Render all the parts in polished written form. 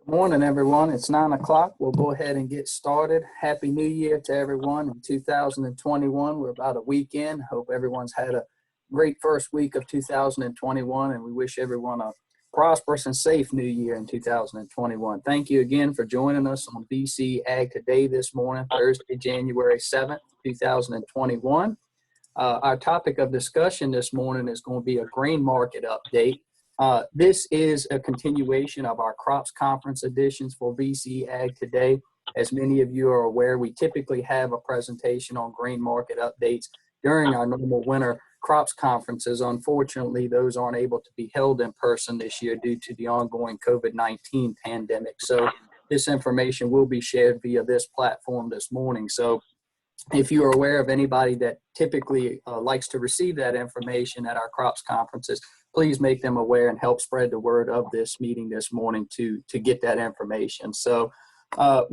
Morning, everyone. It's 9 o'clock. We'll go ahead and get started. Happy New Year to everyone in 2021. We're about a week in. Hope everyone's had a great first week of 2021, and we wish everyone a prosperous and safe New Year in 2021. Thank you again for joining us on BC Ag Today this morning, Thursday, January 7th, 2021. Our topic of discussion this morning is going to be a grain market update. This is a continuation of our crops conference editions for BC Ag Today. As many of you are aware, we typically have a presentation on grain market updates during our normal winter crops conferences. Unfortunately, those aren't able to be held in person this year due to the ongoing COVID-19 pandemic. So this information will be shared via this platform this morning. So if you are aware of anybody that typically likes to receive that information at our crops conferences, please make them aware and help spread the word of this meeting this morning to get that information. So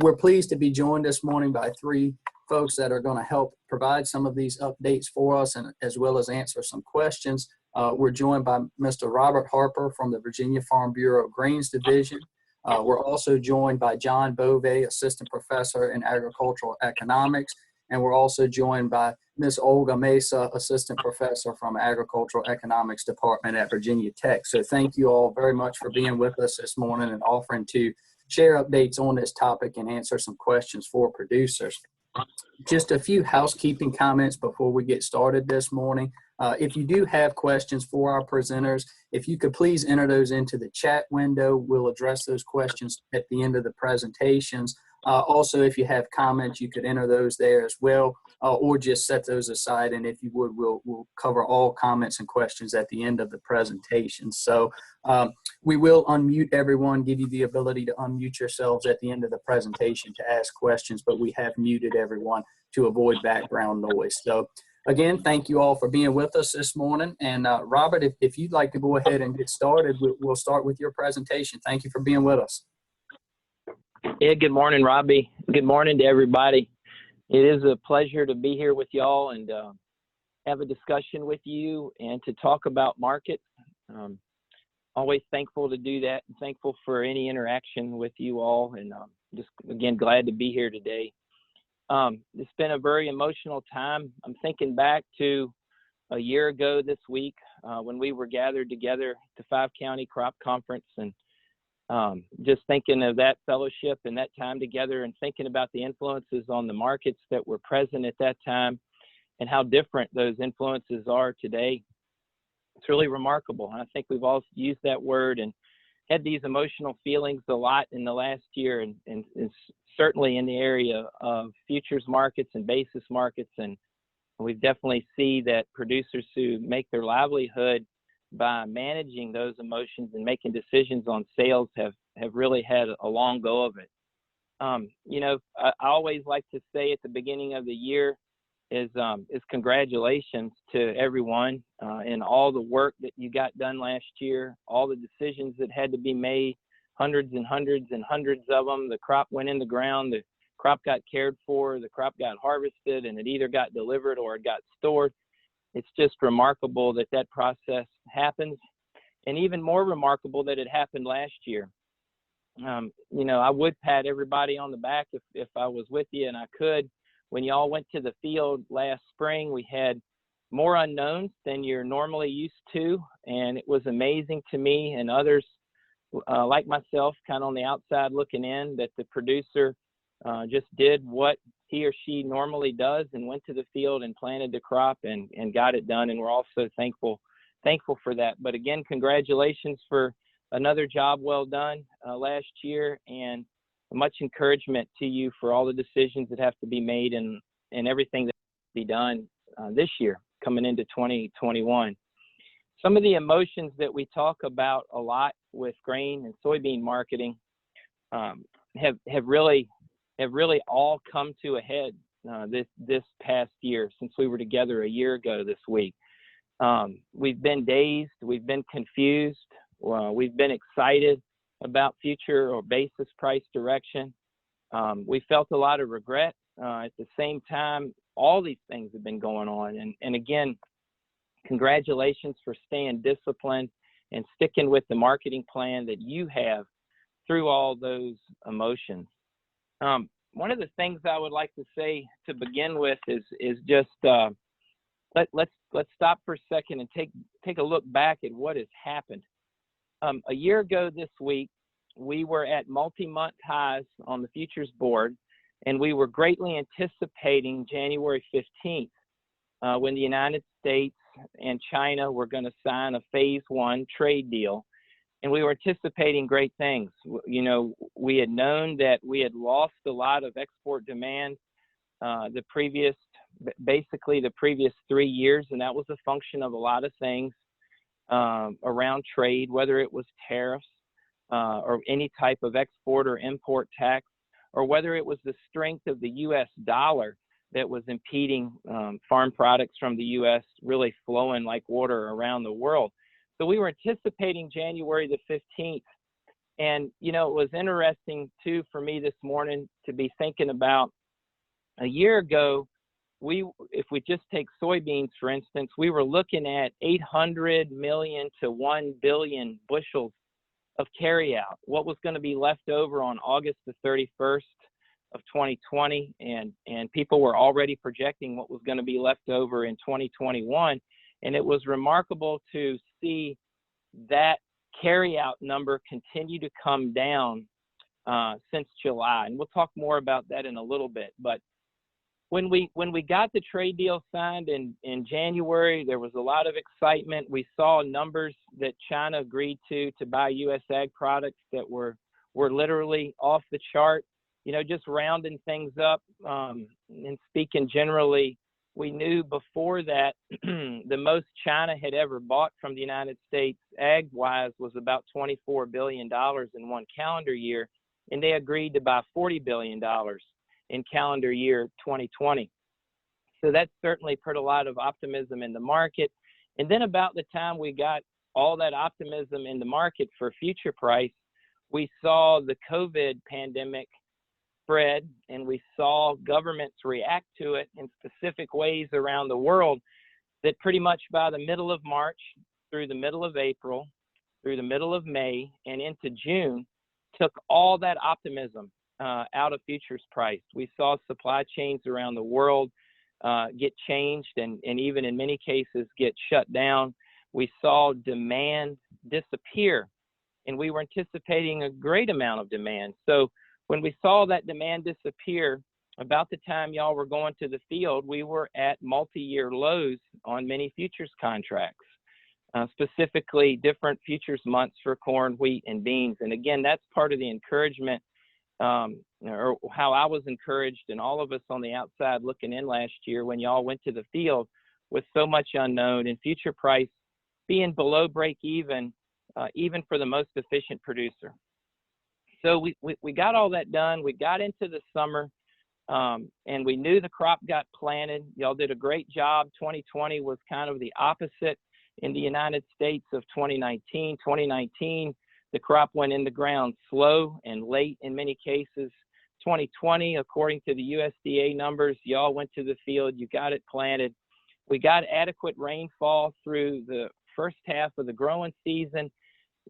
we're pleased to be joined this morning by three folks that are going to help provide some of these updates for us and as well as answer some questions. We're joined by Mr. Robert Harper from the Virginia Farm Bureau Grains Division. We're also joined by John Bove, Assistant Professor in Agricultural Economics. And we're also joined by Ms. Olga Mesa, Assistant Professor from Agricultural Economics Department at Virginia Tech. So thank you all very much for being with us this morning and offering to share updates on this topic and answer some questions for producers. Just a few housekeeping comments before we get started this morning. If you do have questions for our presenters, if you could please enter those into the chat window, we'll address those questions at the end of the presentations. Also, if you have comments, you could enter those there as well, or just set those aside. And if you would, we'll cover all comments and questions at the end of the presentation. So we will unmute everyone, give you the ability to unmute yourselves at the end of the presentation to ask questions, but we have muted everyone to avoid background noise. So again, thank you all for being with us this morning. And Robert, if you'd like to go ahead and get started, we'll start with your presentation. Thank you for being with us. Yeah, good morning, Robbie. Good morning to everybody. It is a pleasure to be here with y'all and have a discussion with you and to talk about market. Always thankful to do that and thankful for any interaction with you all, and just, again, glad to be here today. It's been a very emotional time. I'm thinking back to a year ago this week when we were gathered together at the 5-County Crop Conference, and just thinking of that fellowship and that time together and thinking about the influences on the markets that were present at that time and how different those influences are today. It's really remarkable. And I think we've all used that word and had these emotional feelings a lot in the last year, and it's certainly in the area of futures markets and basis markets. And we definitely see that producers who make their livelihood by managing those emotions and making decisions on sales have really had a long go of it. You know, I always like to say at the beginning of the year is congratulations to everyone and all the work that you got done last year, all the decisions that had to be made, hundreds and hundreds and hundreds of them. The crop went in the ground, the crop got cared for, the crop got harvested, and it either got delivered or it got stored. It's just remarkable that that process happens, and even more remarkable that it happened last year. You know, I would pat everybody on the back if I was with you, and I could. When y'all went to the field last spring, we had more unknowns than you're normally used to, and it was amazing to me and others like myself, kind of on the outside looking in, that the producer just did what he or she normally does and went to the field and planted the crop and got it done. And we're also thankful for that. But again, congratulations for another job well done last year, and much encouragement to you for all the decisions that have to be made and everything that has to be done this year coming into 2021. Some of the emotions that we talk about a lot with grain and soybean marketing have really all come to a head this past year since we were together a year ago this week. We've been dazed, we've been confused, we've been excited about future or basis price direction. We felt a lot of regret. At the same time, all these things have been going on. And again, congratulations for staying disciplined and sticking with the marketing plan that you have through all those emotions. One of the things I would like to say to begin with is just let's stop for a second and take a look back at what has happened. A year ago this week, we were at multi-month highs on the futures board, and we were greatly anticipating January 15th when the United States and China were going to sign a phase one trade deal. And we were anticipating great things. You know, we had known that we had lost a lot of export demand basically the previous 3 years, and that was a function of a lot of things around trade, whether it was tariffs or any type of export or import tax, or whether it was the strength of the U.S. dollar that was impeding farm products from the U.S. really flowing like water around the world. So we were anticipating January the 15th. And, you know, it was interesting, too, for me this morning to be thinking about a year ago, if we just take soybeans, for instance, we were looking at 800 million to 1 billion bushels of carryout. What was going to be left over on August the 31st of 2020, and people were already projecting what was going to be left over in 2021. And it was remarkable to see that carryout number continue to come down since July. And we'll talk more about that in a little bit. But when we got the trade deal signed in January, there was a lot of excitement. We saw numbers that China agreed to buy U.S. ag products that were literally off the chart. You know, just rounding things up and speaking generally, we knew before that the most China had ever bought from the United States ag-wise was about $24 billion in one calendar year, and they agreed to buy $40 billion in calendar year 2020. So that certainly put a lot of optimism in the market. And then about the time we got all that optimism in the market for future price, we saw the COVID pandemic spread, and we saw governments react to it in specific ways around the world that pretty much by the middle of March through the middle of April, through the middle of May, and into June, took all that optimism out of futures price. We saw supply chains around the world get changed and even in many cases get shut down. We saw demand disappear, and we were anticipating a great amount of demand. So when we saw that demand disappear, about the time y'all were going to the field, we were at multi-year lows on many futures contracts, specifically different futures months for corn, wheat, and beans. And again, that's part of the encouragement, or how I was encouraged, and all of us on the outside looking in last year when y'all went to the field with so much unknown and future price being below break even for the most efficient producer. So we got all that done. We got into the summer, and we knew the crop got planted. Y'all did a great job. 2020 was kind of the opposite in the United States of 2019. 2019, the crop went in the ground slow and late in many cases. 2020, according to the USDA numbers, y'all went to the field, you got it planted. We got adequate rainfall through the first half of the growing season.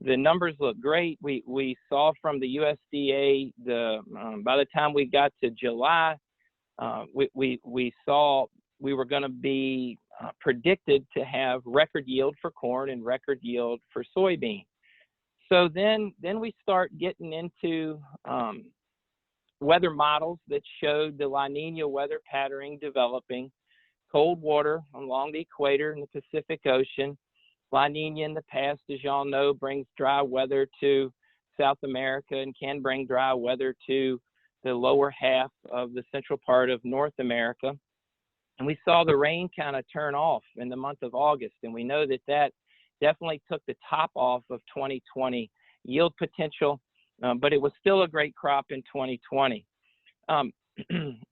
The numbers look great. We saw from the USDA by the time we got to July, we saw we were going to be predicted to have record yield for corn and record yield for soybean. So then we start getting into weather models that showed the La Nina weather patterning developing, cold water along the equator in the Pacific Ocean. La Nina in the past, as y'all know, brings dry weather to South America and can bring dry weather to the lower half of the central part of North America. And we saw the rain kind of turn off in the month of August. And we know that that definitely took the top off of 2020 yield potential, but it was still a great crop in 2020.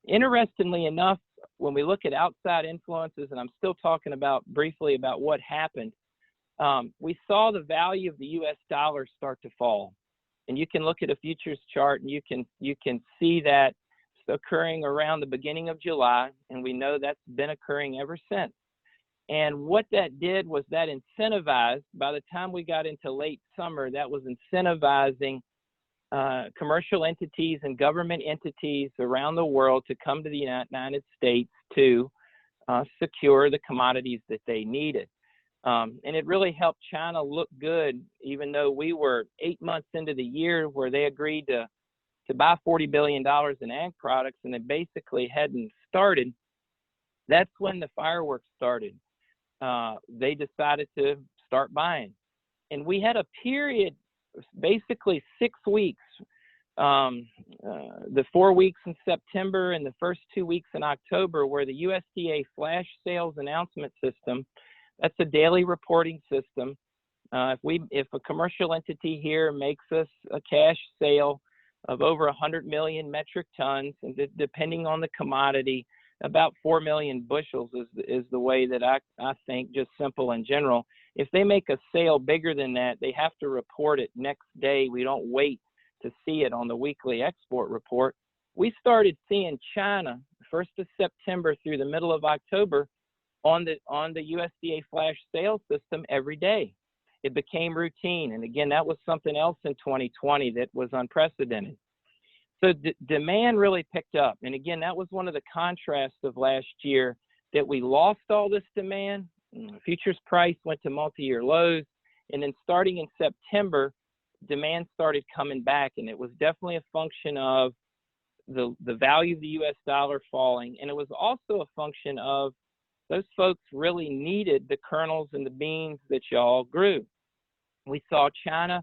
Interestingly enough, when we look at outside influences, and I'm still talking briefly about what happened, we saw the value of the U.S. dollar start to fall. And you can look at a futures chart and you can see that occurring around the beginning of July, and we know that's been occurring ever since. And what that did was that incentivized, by the time we got into late summer, that was incentivizing commercial entities and government entities around the world to come to the United States to secure the commodities that they needed. And it really helped China look good, even though we were 8 months into the year where they agreed to buy $40 billion in ag products, and they basically hadn't started. That's when the fireworks started. They decided to start buying. And we had a period, basically 6 weeks, the 4 weeks in September and the first 2 weeks in October, where the USDA flash sales announcement system, that's a daily reporting system. If a commercial entity here makes us a cash sale of over 100 million metric tons, and depending on the commodity, about 4 million bushels is the way that I think, just simple in general. If they make a sale bigger than that, they have to report it next day. We don't wait to see it on the weekly export report. We started seeing China 1st of September through the middle of October on the USDA flash sales system every day. It became routine. And again, that was something else in 2020 that was unprecedented. So demand really picked up. And again, that was one of the contrasts of last year, that we lost all this demand. Futures price went to multi-year lows. And then starting in September, demand started coming back. And it was definitely a function of the value of the US dollar falling. And it was also a function of those folks really needed the kernels and the beans that y'all grew. We saw China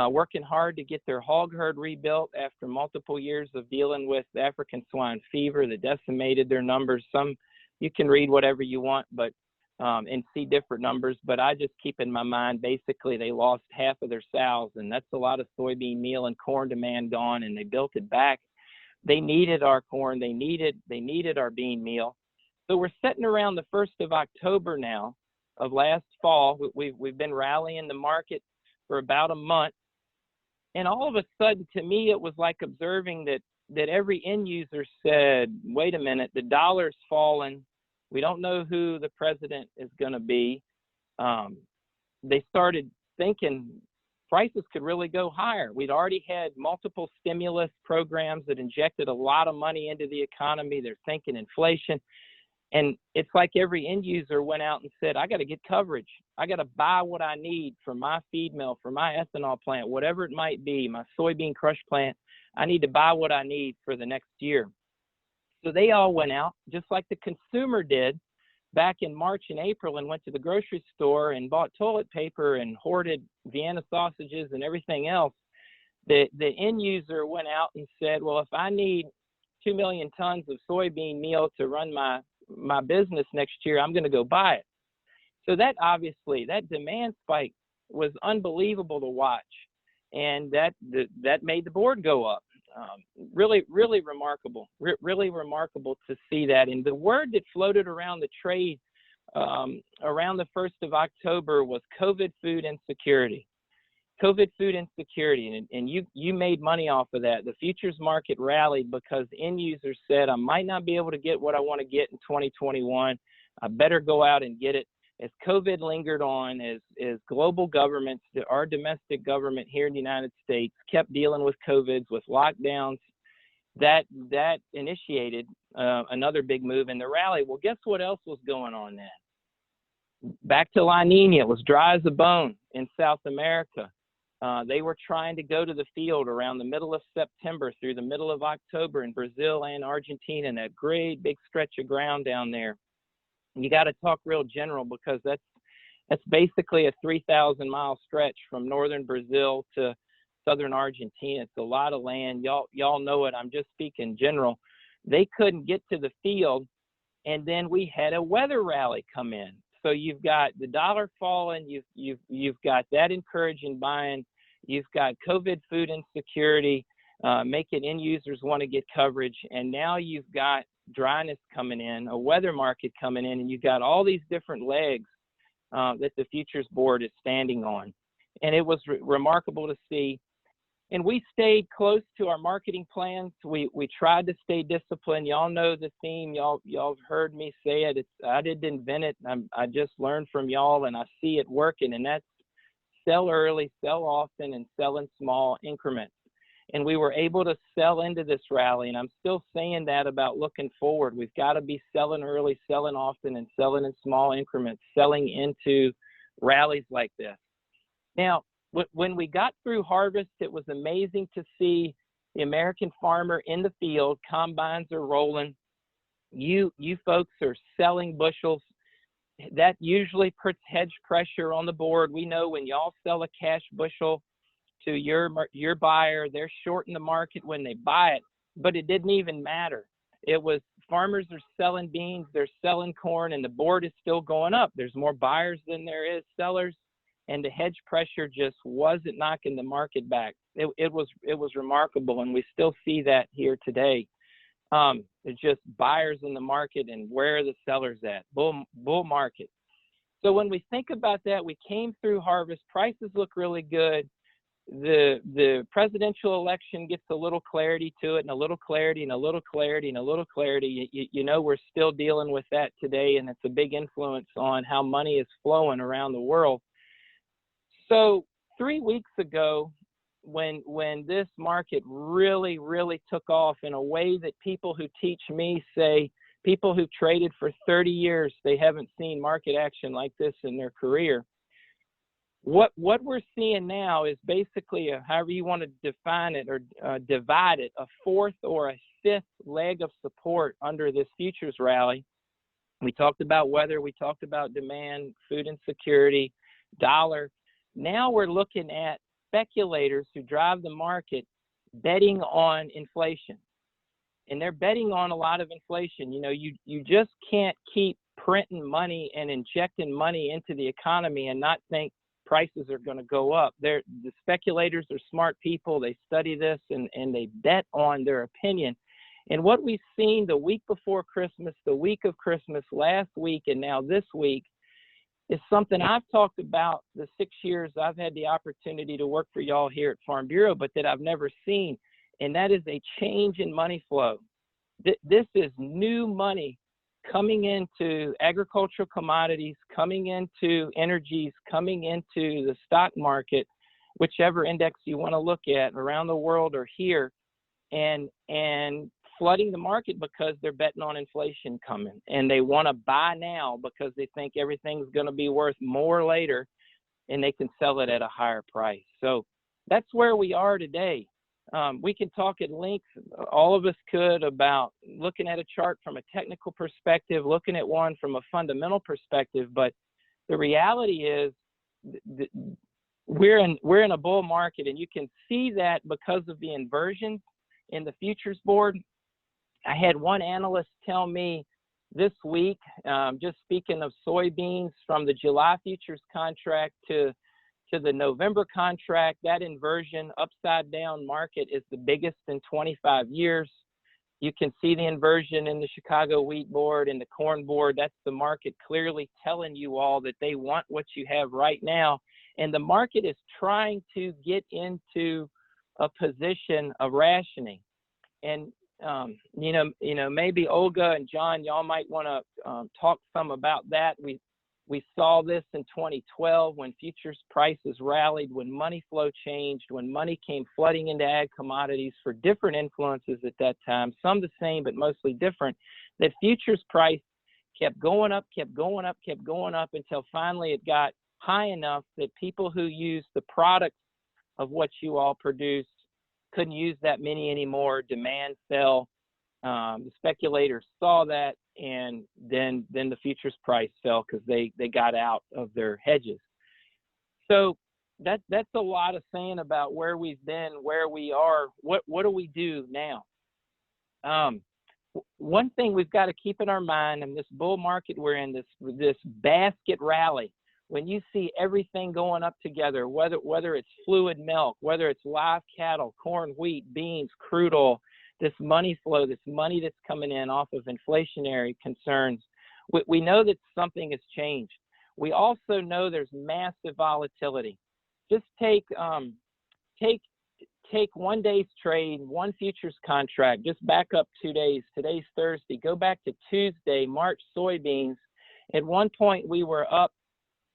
working hard to get their hog herd rebuilt after multiple years of dealing with African swine fever that decimated their numbers. Some, you can read whatever you want, but and see different numbers, but I just keep in my mind, basically they lost half of their sows, and that's a lot of soybean meal and corn demand gone, and they built it back. They needed our corn, they needed our bean meal. So we're sitting around the 1st of October now of last fall. We've been rallying the market for about a month. And all of a sudden, to me, it was like observing that every end user said, wait a minute, the dollar's fallen. We don't know who the president is going to be. They started thinking prices could really go higher. We'd already had multiple stimulus programs that injected a lot of money into the economy. They're thinking inflation. And it's like every end user went out and said, I got to get coverage. I got to buy what I need for my feed mill, for my ethanol plant, whatever it might be, my soybean crush plant. I need to buy what I need for the next year. So they all went out, just like the consumer did back in March and April, and went to the grocery store and bought toilet paper and hoarded Vienna sausages and everything else. The end user went out and said, well, if I need 2 million tons of soybean meal to run my business next year, I'm going to go buy it. So that obviously, that demand spike was unbelievable to watch, and that made the board go up. Really remarkable, really remarkable to see that. And the word that floated around the trade around the 1st of October was COVID food insecurity. COVID food insecurity, and you made money off of that. The futures market rallied because end users said, I might not be able to get what I want to get in 2021. I better go out and get it. As COVID lingered on, as global governments, our domestic government here in the United States kept dealing with COVIDs, with lockdowns, that initiated another big move in the rally. Well, guess what else was going on then? Back to La Nina, it was dry as a bone in South America. They were trying to go to the field around the middle of September through the middle of October in Brazil and Argentina, and that great big stretch of ground down there. You got to talk real general, because that's basically a 3,000-mile stretch from northern Brazil to southern Argentina. It's a lot of land. Y'all know it. I'm just speaking general. They couldn't get to the field, and then we had a weather rally come in. So you've got the dollar falling, you've got that encouraging buying, you've got COVID food insecurity, making end users want to get coverage, and now you've got dryness coming in, a weather market coming in, and you've got all these different legs that the futures board is standing on. And it was remarkable to see. And we stayed close to our marketing plans. We tried to stay disciplined. Y'all know the theme. Y'all have heard me say it. I didn't invent it. I just learned from y'all, and I see it working. And that's sell early, sell often, and sell in small increments. and we were able to sell into this rally. And I'm still saying that about looking forward. We've got to be selling early, selling often, and selling in small increments, selling into rallies like this. Now, when we got through harvest, it was amazing to see the American farmer in the field. Combines are rolling. You folks are selling bushels. That usually puts hedge pressure on the board. We know when y'all sell a cash bushel to your buyer, they're shorting the market when they buy it, but it didn't even matter. It was farmers are selling beans, they're selling corn, and the board is still going up. There's more buyers than there is sellers, and the hedge pressure just wasn't knocking the market back. It was remarkable, and we still see that here today. It's just buyers in the market, and where are the sellers at? Bull market. So when we think about that, we came through harvest. Prices look really good. The presidential election gets a little clarity to it, and a little clarity, and a little clarity, and a little clarity. You know, we're still dealing with that today, and it's a big influence on how money is flowing around the world. So 3 weeks ago, when this market really took off in a way that people who teach me say, people who traded for 30 years, they haven't seen market action like this in their career. What we're seeing now is basically, however you want to define it or divide it, a fourth or a fifth leg of support under this futures rally. We talked about weather, we talked about demand, food insecurity, dollar. Now we're looking at speculators who drive the market betting on inflation. And they're betting on a lot of inflation. You know, you just can't keep printing money and injecting money into the economy and not think prices are going to go up. The speculators are smart people. They study this and they bet on their opinion. And what we've seen the week before Christmas, the week of Christmas, last week, and now this week, is something I've talked about the 6 years I've had the opportunity to work for y'all here at Farm Bureau, but that I've never seen, and that is a change in money flow. This is new money coming into agricultural commodities, coming into energies, coming into the stock market, whichever index you want to look at around the world or here, and flooding the market because they're betting on inflation coming, and they want to buy now because they think everything's going to be worth more later, and they can sell it at a higher price. So that's where we are today. We can talk at length, all of us could, about looking at a chart from a technical perspective, looking at one from a fundamental perspective, but the reality is we're in a bull market, and you can see that because of the inversion in the futures board. I had one analyst tell me this week, just speaking of soybeans, from the July futures contract to the November contract, that inversion upside down market is the biggest in 25 years. You can see the inversion in the Chicago wheat board and the corn board. That's the market clearly telling you all that they want what you have right now. And the market is trying to get into a position of rationing. And you know, maybe Olga and John, y'all might want to talk some about that. We saw this in 2012 when futures prices rallied, when money flow changed, when money came flooding into ag commodities for different influences at that time, some the same but mostly different, that futures price kept going up, kept going up, kept going up until finally it got high enough that people who use the products of what you all produce couldn't use that many anymore. Demand fell. The speculators saw that, and then the futures price fell because they got out of their hedges. So that's a lot of saying about where we've been, where we are. What do we do now? One thing we've got to keep in our mind in this bull market we're in, this basket rally, when you see everything going up together, whether it's fluid milk, whether it's live cattle, corn, wheat, beans, crude oil, this money flow, this money that's coming in off of inflationary concerns, we know that something has changed. We also know there's massive volatility. Just take 1 day's trade, one futures contract, just back up 2 days. Today's Thursday. Go back to Tuesday, March soybeans. At one point, we were up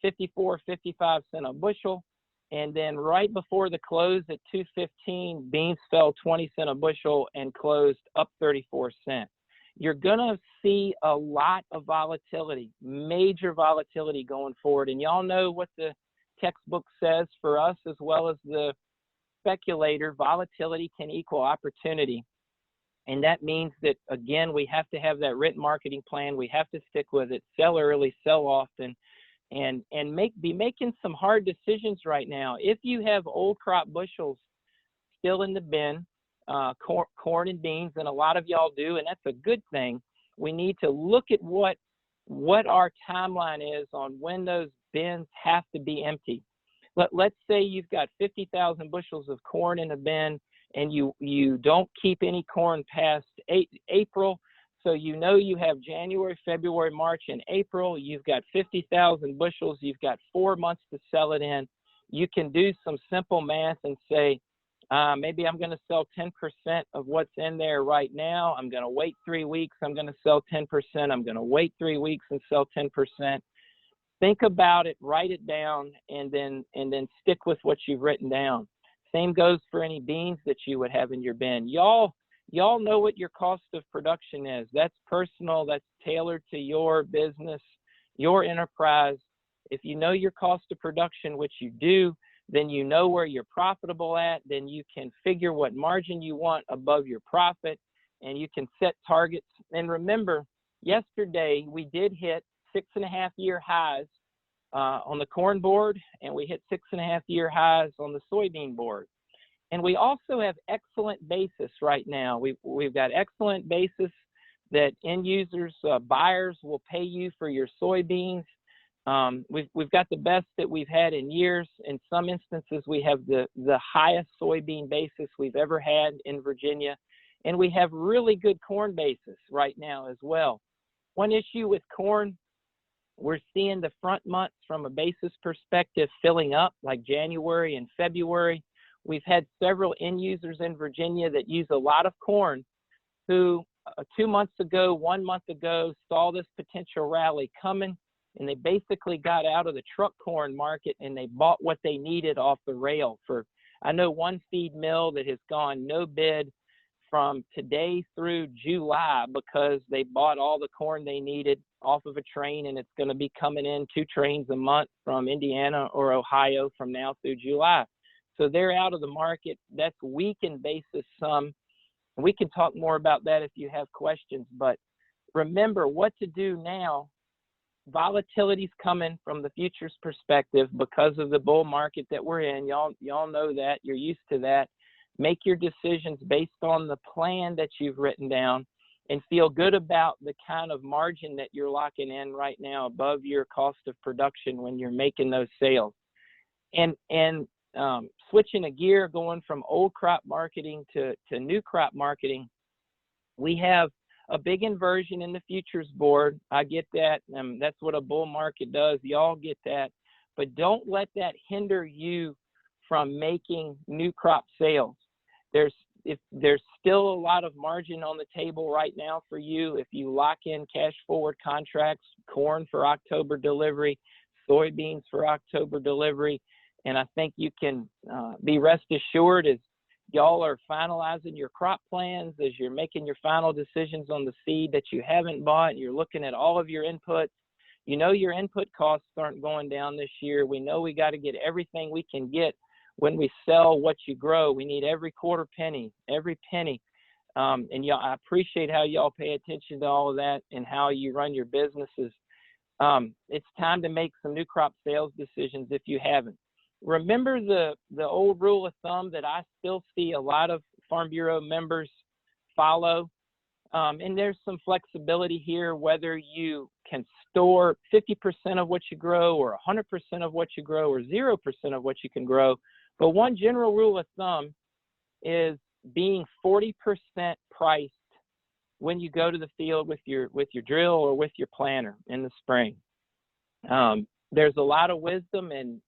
54, 55 cents a bushel. And then right before the close at 2:15, beans fell 20 cents a bushel and closed up 34 cents. You're going to see a lot of volatility, major volatility going forward. And y'all know what the textbook says for us as well as the speculator: volatility can equal opportunity. And that means that, again, we have to have that written marketing plan. We have to stick with it, sell early, sell often, and be making some hard decisions right now. If you have old crop bushels still in the bin, corn and beans, and a lot of y'all do, and that's a good thing, we need to look at what our timeline is on when those bins have to be empty. Let's say you've got 50,000 bushels of corn in a bin, and you don't keep any corn past April. So you know you have January, February, March, and April. You've got 50,000 bushels. You've got 4 months to sell it in. You can do some simple math and say, maybe I'm going to sell 10% of what's in there right now. I'm going to wait 3 weeks. I'm going to sell 10%. I'm going to wait 3 weeks and sell 10%. Think about it, write it down, and then stick with what you've written down. Same goes for any beans that you would have in your bin. Y'all know what your cost of production is. That's personal. That's tailored to your business, your enterprise. If you know your cost of production, which you do, then you know where you're profitable at. Then you can figure what margin you want above your profit, and you can set targets. And remember, yesterday we did hit 6.5-year highs on the corn board, and we hit 6.5-year highs on the soybean board. And we also have excellent basis right now. We've got excellent basis that end users, buyers will pay you for your soybeans. We've got the best that we've had in years. In some instances, we have the highest soybean basis we've ever had in Virginia. And we have really good corn basis right now as well. One issue with corn, we're seeing the front months from a basis perspective filling up, like January and February. We've had several end users in Virginia that use a lot of corn who 2 months ago, 1 month ago, saw this potential rally coming, and they basically got out of the truck corn market and they bought what they needed off the rail. I know one feed mill that has gone no bid from today through July because they bought all the corn they needed off of a train, and it's going to be coming in 2 trains a month from Indiana or Ohio from now through July. So they're out of the market. That's weakened basis some. We can talk more about that if you have questions, but remember what to do now. Volatility's coming from the futures perspective because of the bull market that we're in. Y'all know that. You're used to that. Make your decisions based on the plan that you've written down and feel good about the kind of margin that you're locking in right now above your cost of production when you're making those sales. And switching a gear, going from old crop marketing to new crop marketing, we have a big inversion in the futures board. I get that. That's what a bull market does. Y'all get that. But don't let that hinder you from making new crop sales. There's still a lot of margin on the table right now for you if you lock in cash forward contracts, corn for October delivery, soybeans for October delivery. And I think you can be rest assured as y'all are finalizing your crop plans, as you're making your final decisions on the seed that you haven't bought, and you're looking at all of your inputs. You know your input costs aren't going down this year. We know we got to get everything we can get when we sell what you grow. We need every quarter penny, every penny. And y'all, I appreciate how y'all pay attention to all of that and how you run your businesses. It's time to make some new crop sales decisions if you haven't. Remember the old rule of thumb that I still see a lot of Farm Bureau members follow. And there's some flexibility here, whether you can store 50% of what you grow or 100% of what you grow or 0% of what you can grow. But one general rule of thumb is being 40% priced when you go to the field with your drill or with your planter in the spring. There's a lot of wisdom in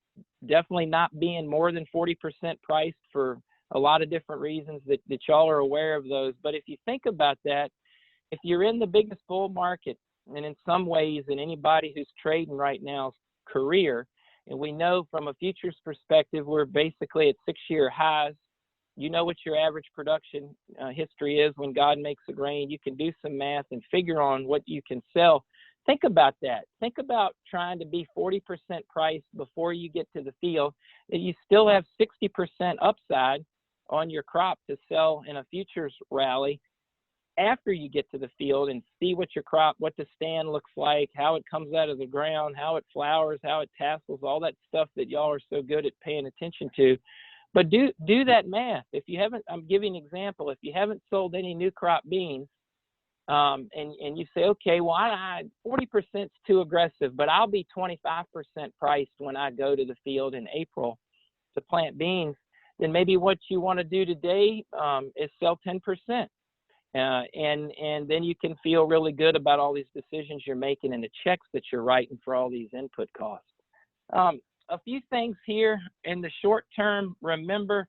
definitely not being more than 40% priced for a lot of different reasons that y'all are aware of those. But if you think about that, if you're in the biggest bull market, and in some ways in anybody who's trading right now's career, And we know from a futures perspective, we're basically at 6-year highs. You know what your average production history is when God makes it rain. You can do some math and figure on what you can sell. Think about that. Think about trying to be 40% priced before you get to the field. You still have 60% upside on your crop to sell in a futures rally after you get to the field and see what your crop, what the stand looks like, how it comes out of the ground, how it flowers, how it tassels, all that stuff that y'all are so good at paying attention to. But do that math. If you haven't, I'm giving an example. If you haven't sold any new crop beans, and you say, okay, well, 40% is too aggressive, but I'll be 25% priced when I go to the field in April to plant beans, then maybe what you want to do today is sell 10%. And then you can feel really good about all these decisions you're making and the checks that you're writing for all these input costs. A few things here in the short term. Remember,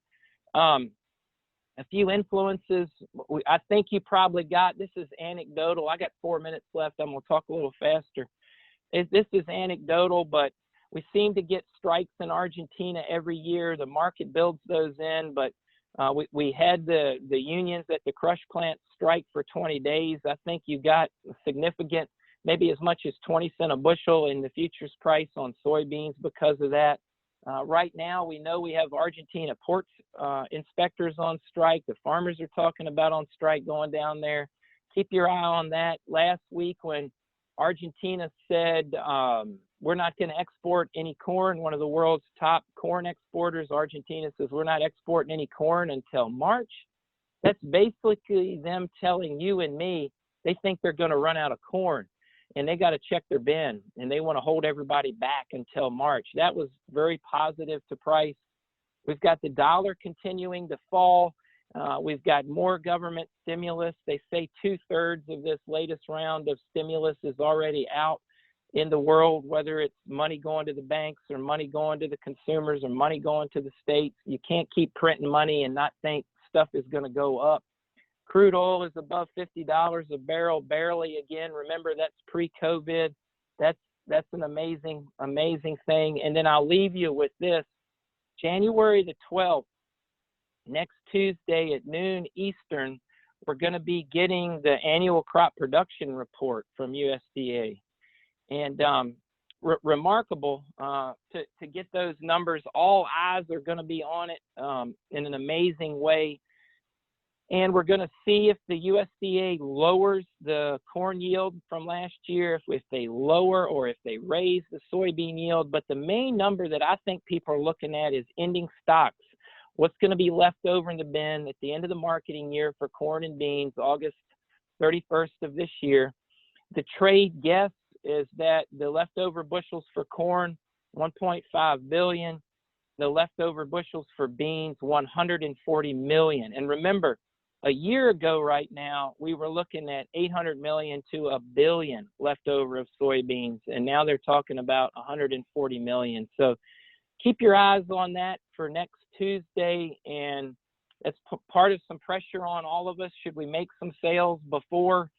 a few influences. I think you probably got, this is anecdotal. I got 4 minutes left. I'm going to talk a little faster. This is anecdotal, but we seem to get strikes in Argentina every year. The market builds those in, but we had the unions at the crush plant strike for 20 days. I think you got significant, maybe as much as 20 cents a bushel in the futures price on soybeans because of that. Right now, we know we have Argentina ports inspectors on strike. The farmers are talking about on strike going down there. Keep your eye on that. Last week when Argentina said we're not going to export any corn, one of the world's top corn exporters, Argentina says we're not exporting any corn until March. That's basically them telling you and me they think they're going to run out of corn and they got to check their bin and they want to hold everybody back until March. That was very positive to price. We've got the dollar continuing to fall. We've got more government stimulus. They say 2/3 of this latest round of stimulus is already out in the world, whether it's money going to the banks or money going to the consumers or money going to the states. You can't keep printing money and not think stuff is going to go up. Crude oil is above $50 a barrel, barely again. Remember, that's pre-COVID. That's an amazing, amazing thing. And then I'll leave you with this. January the 12th, next Tuesday at noon Eastern, we're going to be getting the annual crop production report from USDA. And remarkable to get those numbers. All eyes are going to be on it in an amazing way. And we're going to see if the USDA lowers the corn yield from last year, if they lower or if they raise the soybean yield. But the main number that I think people are looking at is ending stocks. What's going to be left over in the bin at the end of the marketing year for corn and beans, August 31st of this year. The trade guess is that the leftover bushels for corn, 1.5 billion. The leftover bushels for beans, 140 million. And remember, a year ago right now, we were looking at 800 million to a billion leftover of soybeans. And now they're talking about 140 million. So keep your eyes on that for next Tuesday. And that's part of some pressure on all of us. Should we make some sales before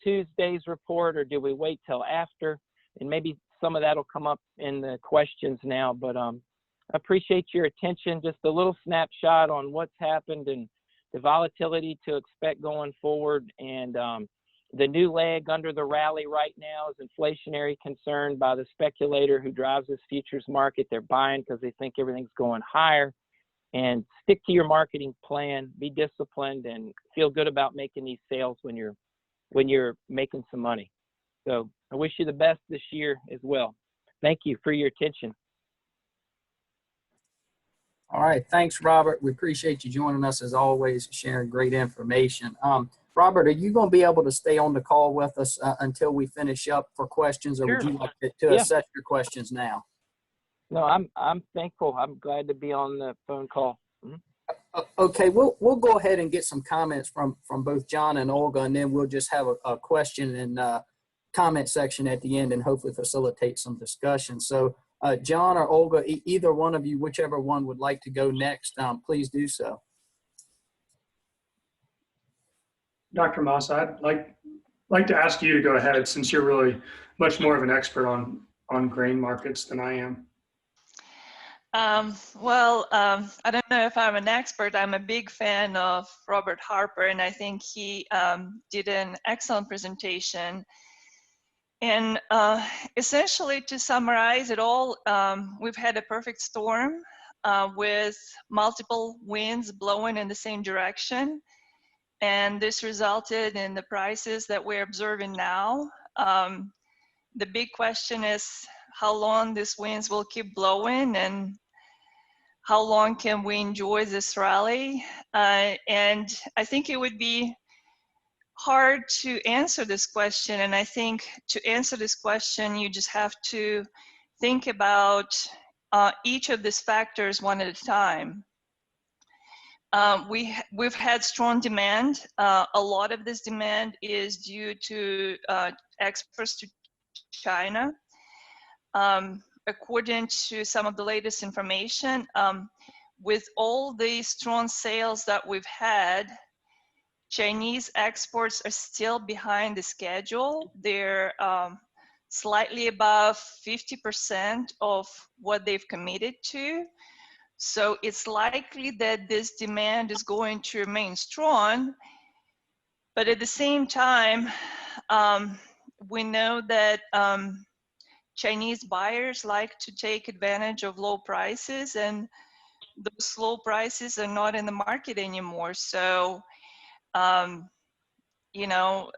Tuesday's report, or do we wait till after? And maybe some of that will come up in the questions now. But I appreciate your attention. Just a little snapshot on what's happened and the volatility to expect going forward. And the new leg under the rally right now is inflationary concern by the speculator who drives this futures market. They're buying because they think everything's going higher. And stick to your marketing plan, be disciplined, and feel good about making these sales when you're making some money. So I wish you the best this year as well. Thank you for your attention. All right. Thanks, Robert. We appreciate you joining us as always, sharing great information. Robert, are you going to be able to stay on the call with us until we finish up for questions, or Sure. would you like to assess your questions now? No, I'm thankful. I'm glad to be on the phone call. Mm-hmm. Okay, we'll go ahead and get some comments from both John and Olga, and then we'll just have a question and comment section at the end and hopefully facilitate some discussion. So John or Olga, either one of you, whichever one would like to go next, please do so. Dr. Moss, I'd like to ask you to go ahead, since you're really much more of an expert on grain markets than I am. I don't know if I'm an expert. I'm a big fan of Robert Harper, and I think he did an excellent presentation. And essentially, to summarize it all, we've had a perfect storm with multiple winds blowing in the same direction. And this resulted in the prices that we're observing now. The big question is how long these winds will keep blowing and how long can we enjoy this rally? And I think it would be hard to answer this question. And I think to answer this question, you just have to think about each of these factors one at a time. We've had strong demand. A lot of this demand is due to exports to China. According to some of the latest information, with all the strong sales that we've had, Chinese exports are still behind the schedule. They're slightly above 50% of what they've committed to. So it's likely that this demand is going to remain strong. But at the same time, we know that Chinese buyers like to take advantage of low prices, and those low prices are not in the market anymore. So, you know,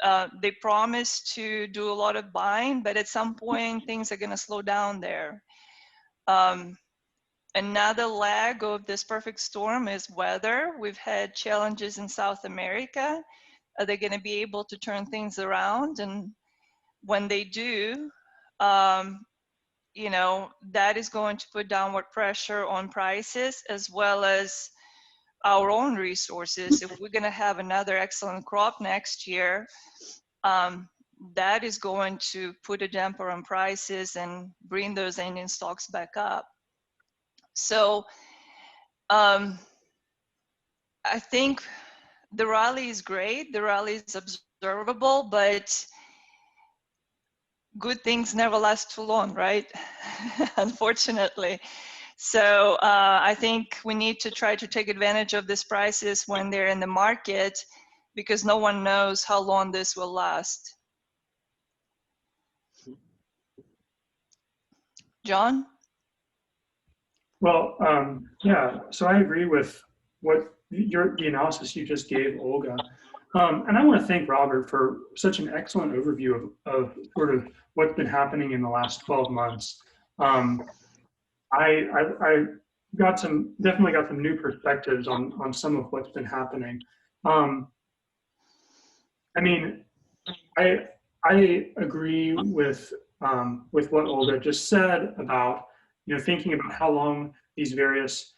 they promise to do a lot of buying, but at some point things are going to slow down there. Another lag of this perfect storm is weather. We've had challenges in South America. Are they going to be able to turn things around? And when they do, you know, that is going to put downward pressure on prices as well as our own resources. If we're going to have another excellent crop next year, that is going to put a damper on prices and bring those ending stocks back up. So I think the rally is great. The rally is observable, but good things never last too long, right? Unfortunately. So I think we need to try to take advantage of these prices when they're in the market, because no one knows how long this will last. John? Well, yeah, so I agree with what the analysis you just gave, Olga. And I want to thank Robert for such an excellent overview of sort of what's been happening in the last 12 months. I definitely got some new perspectives on some of what's been happening. I mean, I agree with what Olga just said about, you know, thinking about how long these various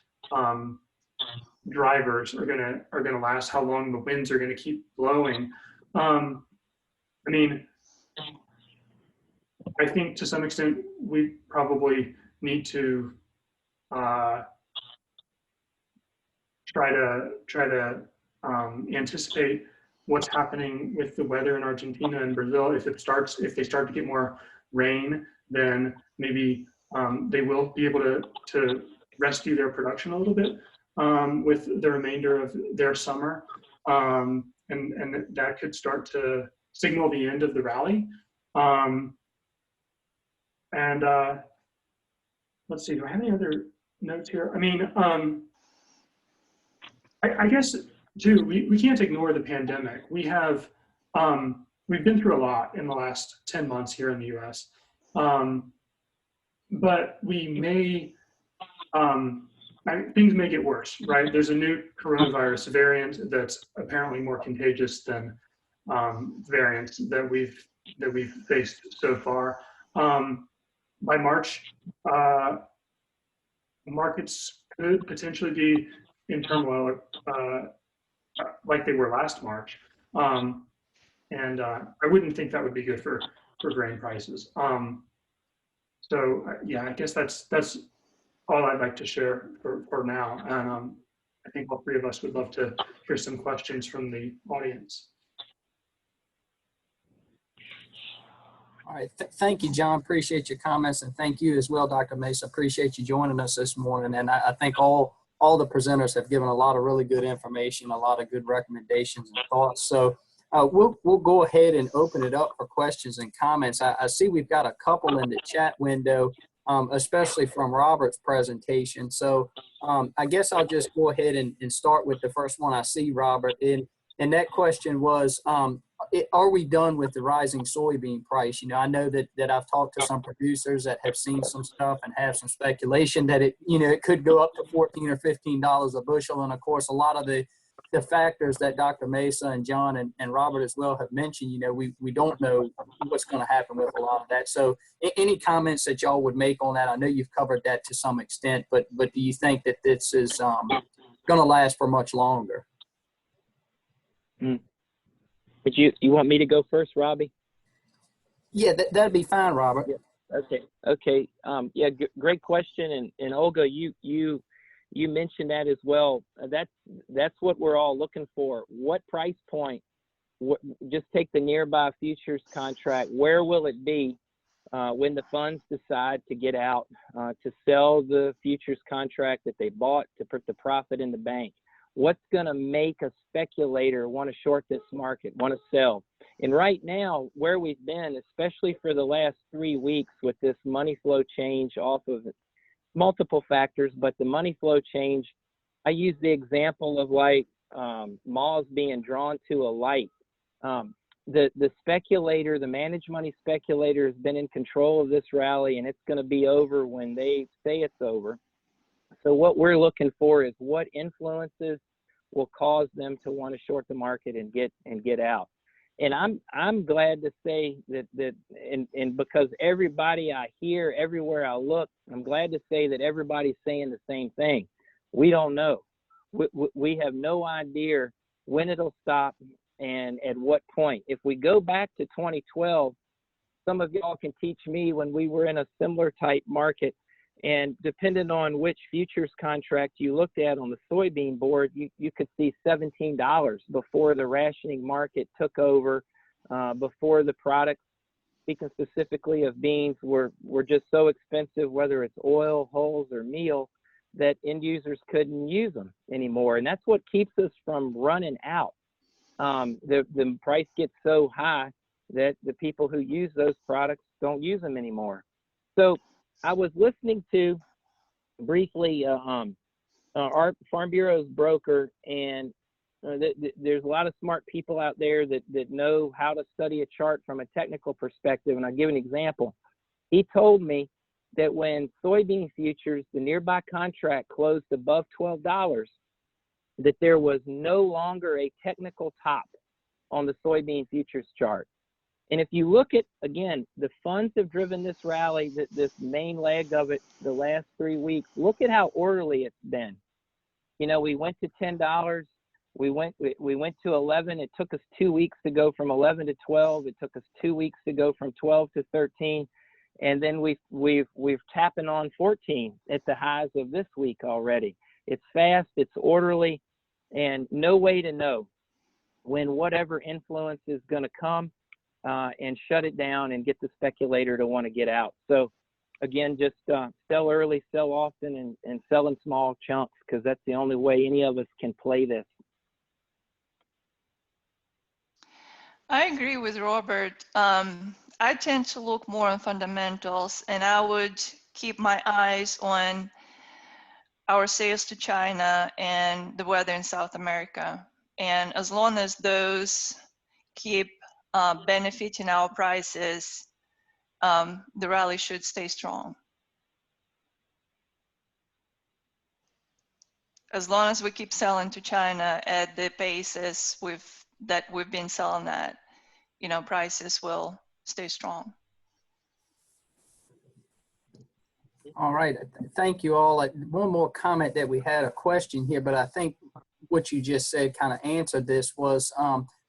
drivers are gonna last, how long the winds are gonna keep blowing. I mean, I think to some extent we probably need to try to anticipate what's happening with the weather in Argentina and Brazil. If they start to get more rain, then maybe they will be able to rescue their production a little bit with the remainder of their summer, and that could start to signal the end of the rally. Let's see, do I have any other notes here? I mean, I guess too, we can't ignore the pandemic. We've been through a lot in the last 10 months here in the US. But we may, things may get worse, right? There's a new coronavirus variant that's apparently more contagious than variants that we've faced so far. By March, markets could potentially be in turmoil like they were last March. And I wouldn't think that would be good for grain prices. So yeah, I guess that's all I'd like to share for now. And I think all three of us would love to hear some questions from the audience. All right. Thank you, John. Appreciate your comments, and thank you as well, Dr. Mesa. Appreciate you joining us this morning. And I think all the presenters have given a lot of really good information, a lot of good recommendations and thoughts. So we'll go ahead and open it up for questions and comments. I see we've got a couple in the chat window, especially from Robert's presentation. So I guess I'll just go ahead and start with the first one I see, Robert. And that question was, are we done with the rising soybean price? You know, I know that I've talked to some producers that have seen some stuff and have some speculation that it could go up to $14 or $15 a bushel. And of course, a lot of the factors that Dr. Mesa and John and Robert as well have mentioned, you know, we don't know what's going to happen with a lot of that. So any comments that y'all would make on that? I know you've covered that to some extent, but do you think that this is going to last for much longer? But you want me to go first, Robbie? Yeah, that'd be fine, Robert. Yeah. Okay. Yeah, great question. And Olga, you mentioned that as well. That's what we're all looking for. What price point? Just take the nearby futures contract. Where will it be when the funds decide to get out to sell the futures contract that they bought to put the profit in the bank? What's going to make a speculator want to short this market, want to sell? And right now, where we've been, especially for the last 3 weeks with this money flow change off of multiple factors, but the money flow change, I use the example of like moths being drawn to a light. The speculator, the managed money speculator has been in control of this rally, and it's going to be over when they say it's over. So what we're looking for is what influences will cause them to want to short the market and get out. And I'm glad to say that and because everybody I hear, everywhere I look, I'm glad to say that everybody's saying the same thing. We don't know. We have no idea when it'll stop and at what point. If we go back to 2012, some of y'all can teach me when we were in a similar type market. And depending on which futures contract you looked at on the soybean board, you could see $17 before the rationing market took over, before the products, speaking specifically of beans, were just so expensive, whether it's oil, hulls, or meal, that end users couldn't use them anymore. And that's what keeps us from running out. The price gets so high that the people who use those products don't use them anymore. So I was listening to briefly our Farm Bureau's broker, and there's a lot of smart people out there that know how to study a chart from a technical perspective. And I'll give an example. He told me that when soybean futures, the nearby contract closed above $12, that there was no longer a technical top on the soybean futures chart. And if you look at, again, the funds have driven this rally, this main leg of it, the last 3 weeks. Look at how orderly it's been. You know, we went to $10. We went to 11. It took us 2 weeks to go from 11 to 12. It took us 2 weeks to go from 12 to 13. And then we've tapping on 14 at the highs of this week already. It's fast, it's orderly, and no way to know when whatever influence is going to come and shut it down and get the speculator to want to get out. So again, just sell early, sell often, and sell in small chunks, because that's the only way any of us can play this. I agree with Robert. I tend to look more on fundamentals, and I would keep my eyes on our sales to China and the weather in South America. And as long as those keep benefiting our prices, the rally should stay strong. As long as we keep selling to China at the paces that we've been selling at, you know, prices will stay strong. All right. Thank you all. One more comment that we had a question here, but I think what you just said kind of answered this was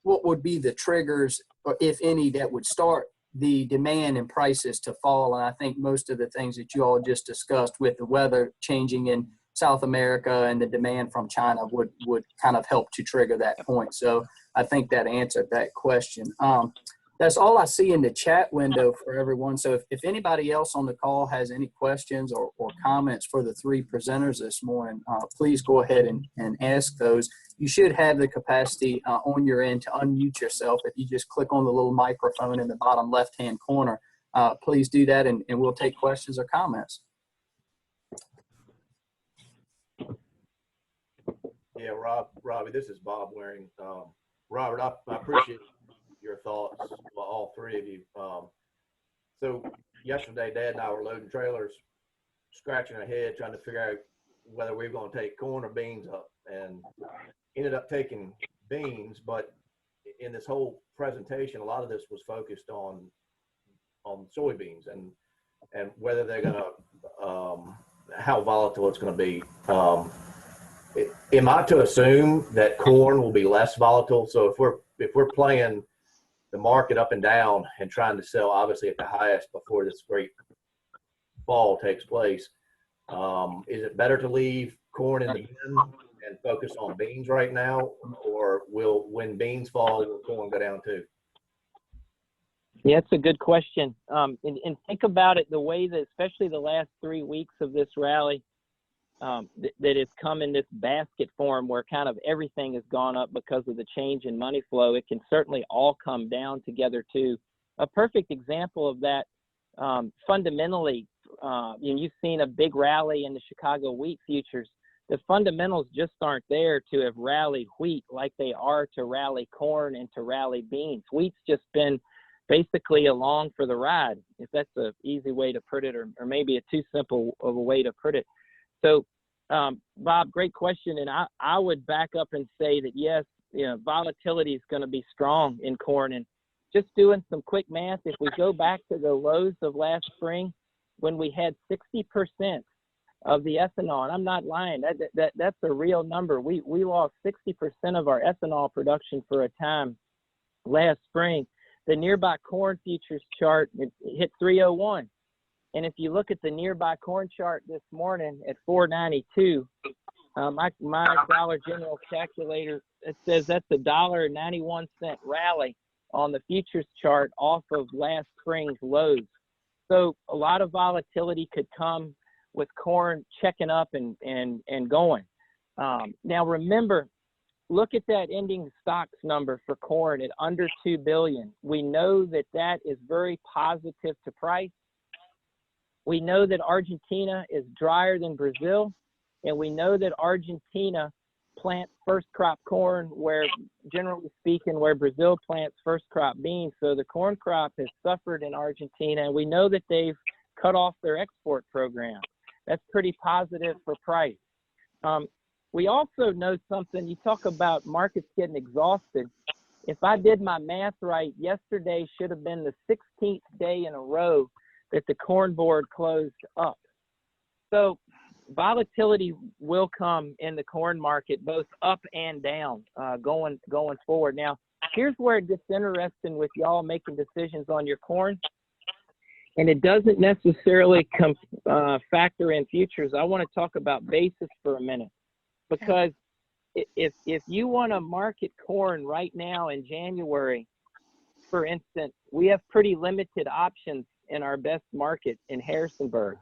what would be the triggers, or if any, that would start the demand and prices to fall? And I think most of the things that you all just discussed with the weather changing in South America and the demand from China would kind of help to trigger that point. So I think that answered that question. That's all I see in the chat window for everyone. So if anybody else on the call has any questions or comments for the three presenters this morning, please go ahead and ask those. You should have the capacity on your end to unmute yourself. If you just click on the little microphone in the bottom left-hand corner, please do that, and we'll take questions or comments. Yeah, Robbie, this is Bob Waring. Robert, I appreciate your thoughts, well, all three of you. So yesterday, Dad and I were loading trailers, scratching our head, trying to figure out whether we were going to take corn or beans up, and ended up taking beans. But in this whole presentation, a lot of this was focused on soybeans and whether they're going to, how volatile it's going to be. Am I to assume that corn will be less volatile? So if we're playing the market up and down and trying to sell obviously at the highest before this great fall takes place, is it better to leave corn in the bin and focus on beans right now, or when beans fall, will corn go down too? Yeah, it's a good question. And think about it the way that, especially the last 3 weeks of this rally, that it's come in this basket form where kind of everything has gone up because of the change in money flow. It can certainly all come down together too. A perfect example of that, fundamentally, you've seen a big rally in the Chicago wheat futures. The fundamentals just aren't there to have rallied wheat like they are to rally corn and to rally beans. Wheat's just been basically along for the ride, if that's an easy way to put it, or maybe a too simple of a way to put it. So, Bob, great question. And I would back up and say that, yes, volatility is going to be strong in corn. And just doing some quick math, if we go back to the lows of last spring, when we had 60% of the ethanol, and I'm not lying, that's a real number. We lost 60% of our ethanol production for a time last spring. The nearby corn futures chart, it hit 301. And if you look at the nearby corn chart this morning at 492, my Dollar General calculator, it says that's a $1.91 rally on the futures chart off of last spring's lows. So a lot of volatility could come with corn checking up and going. Now remember, look at that ending stocks number for corn at under 2 billion. We know that is very positive to price. We know that Argentina is drier than Brazil, and we know that Argentina plants first crop corn where, generally speaking, where Brazil plants first crop beans. So the corn crop has suffered in Argentina, and we know that they've cut off their export program. That's pretty positive for price. We also know something. You talk about markets getting exhausted. If I did my math right, yesterday should have been the 16th day in a row that the corn board closed up. So volatility will come in the corn market, both up and down, going forward. Now, here's where it gets interesting with y'all making decisions on your corn. And it doesn't necessarily factor in futures. I want to talk about basis for a minute, because if you want to market corn right now in January, for instance, we have pretty limited options in our best market in Harrisonburg.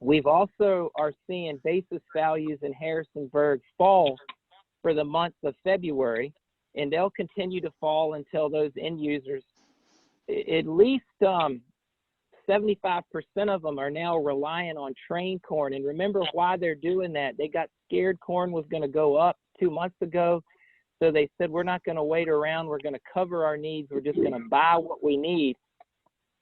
We've also are seeing basis values in Harrisonburg fall for the month of February, and they'll continue to fall until those end users, at least 75% of them are now relying on train corn. And remember why they're doing that. They got scared corn was going to go up 2 months ago. So they said, we're not going to wait around. We're going to cover our needs. We're just going to buy what we need.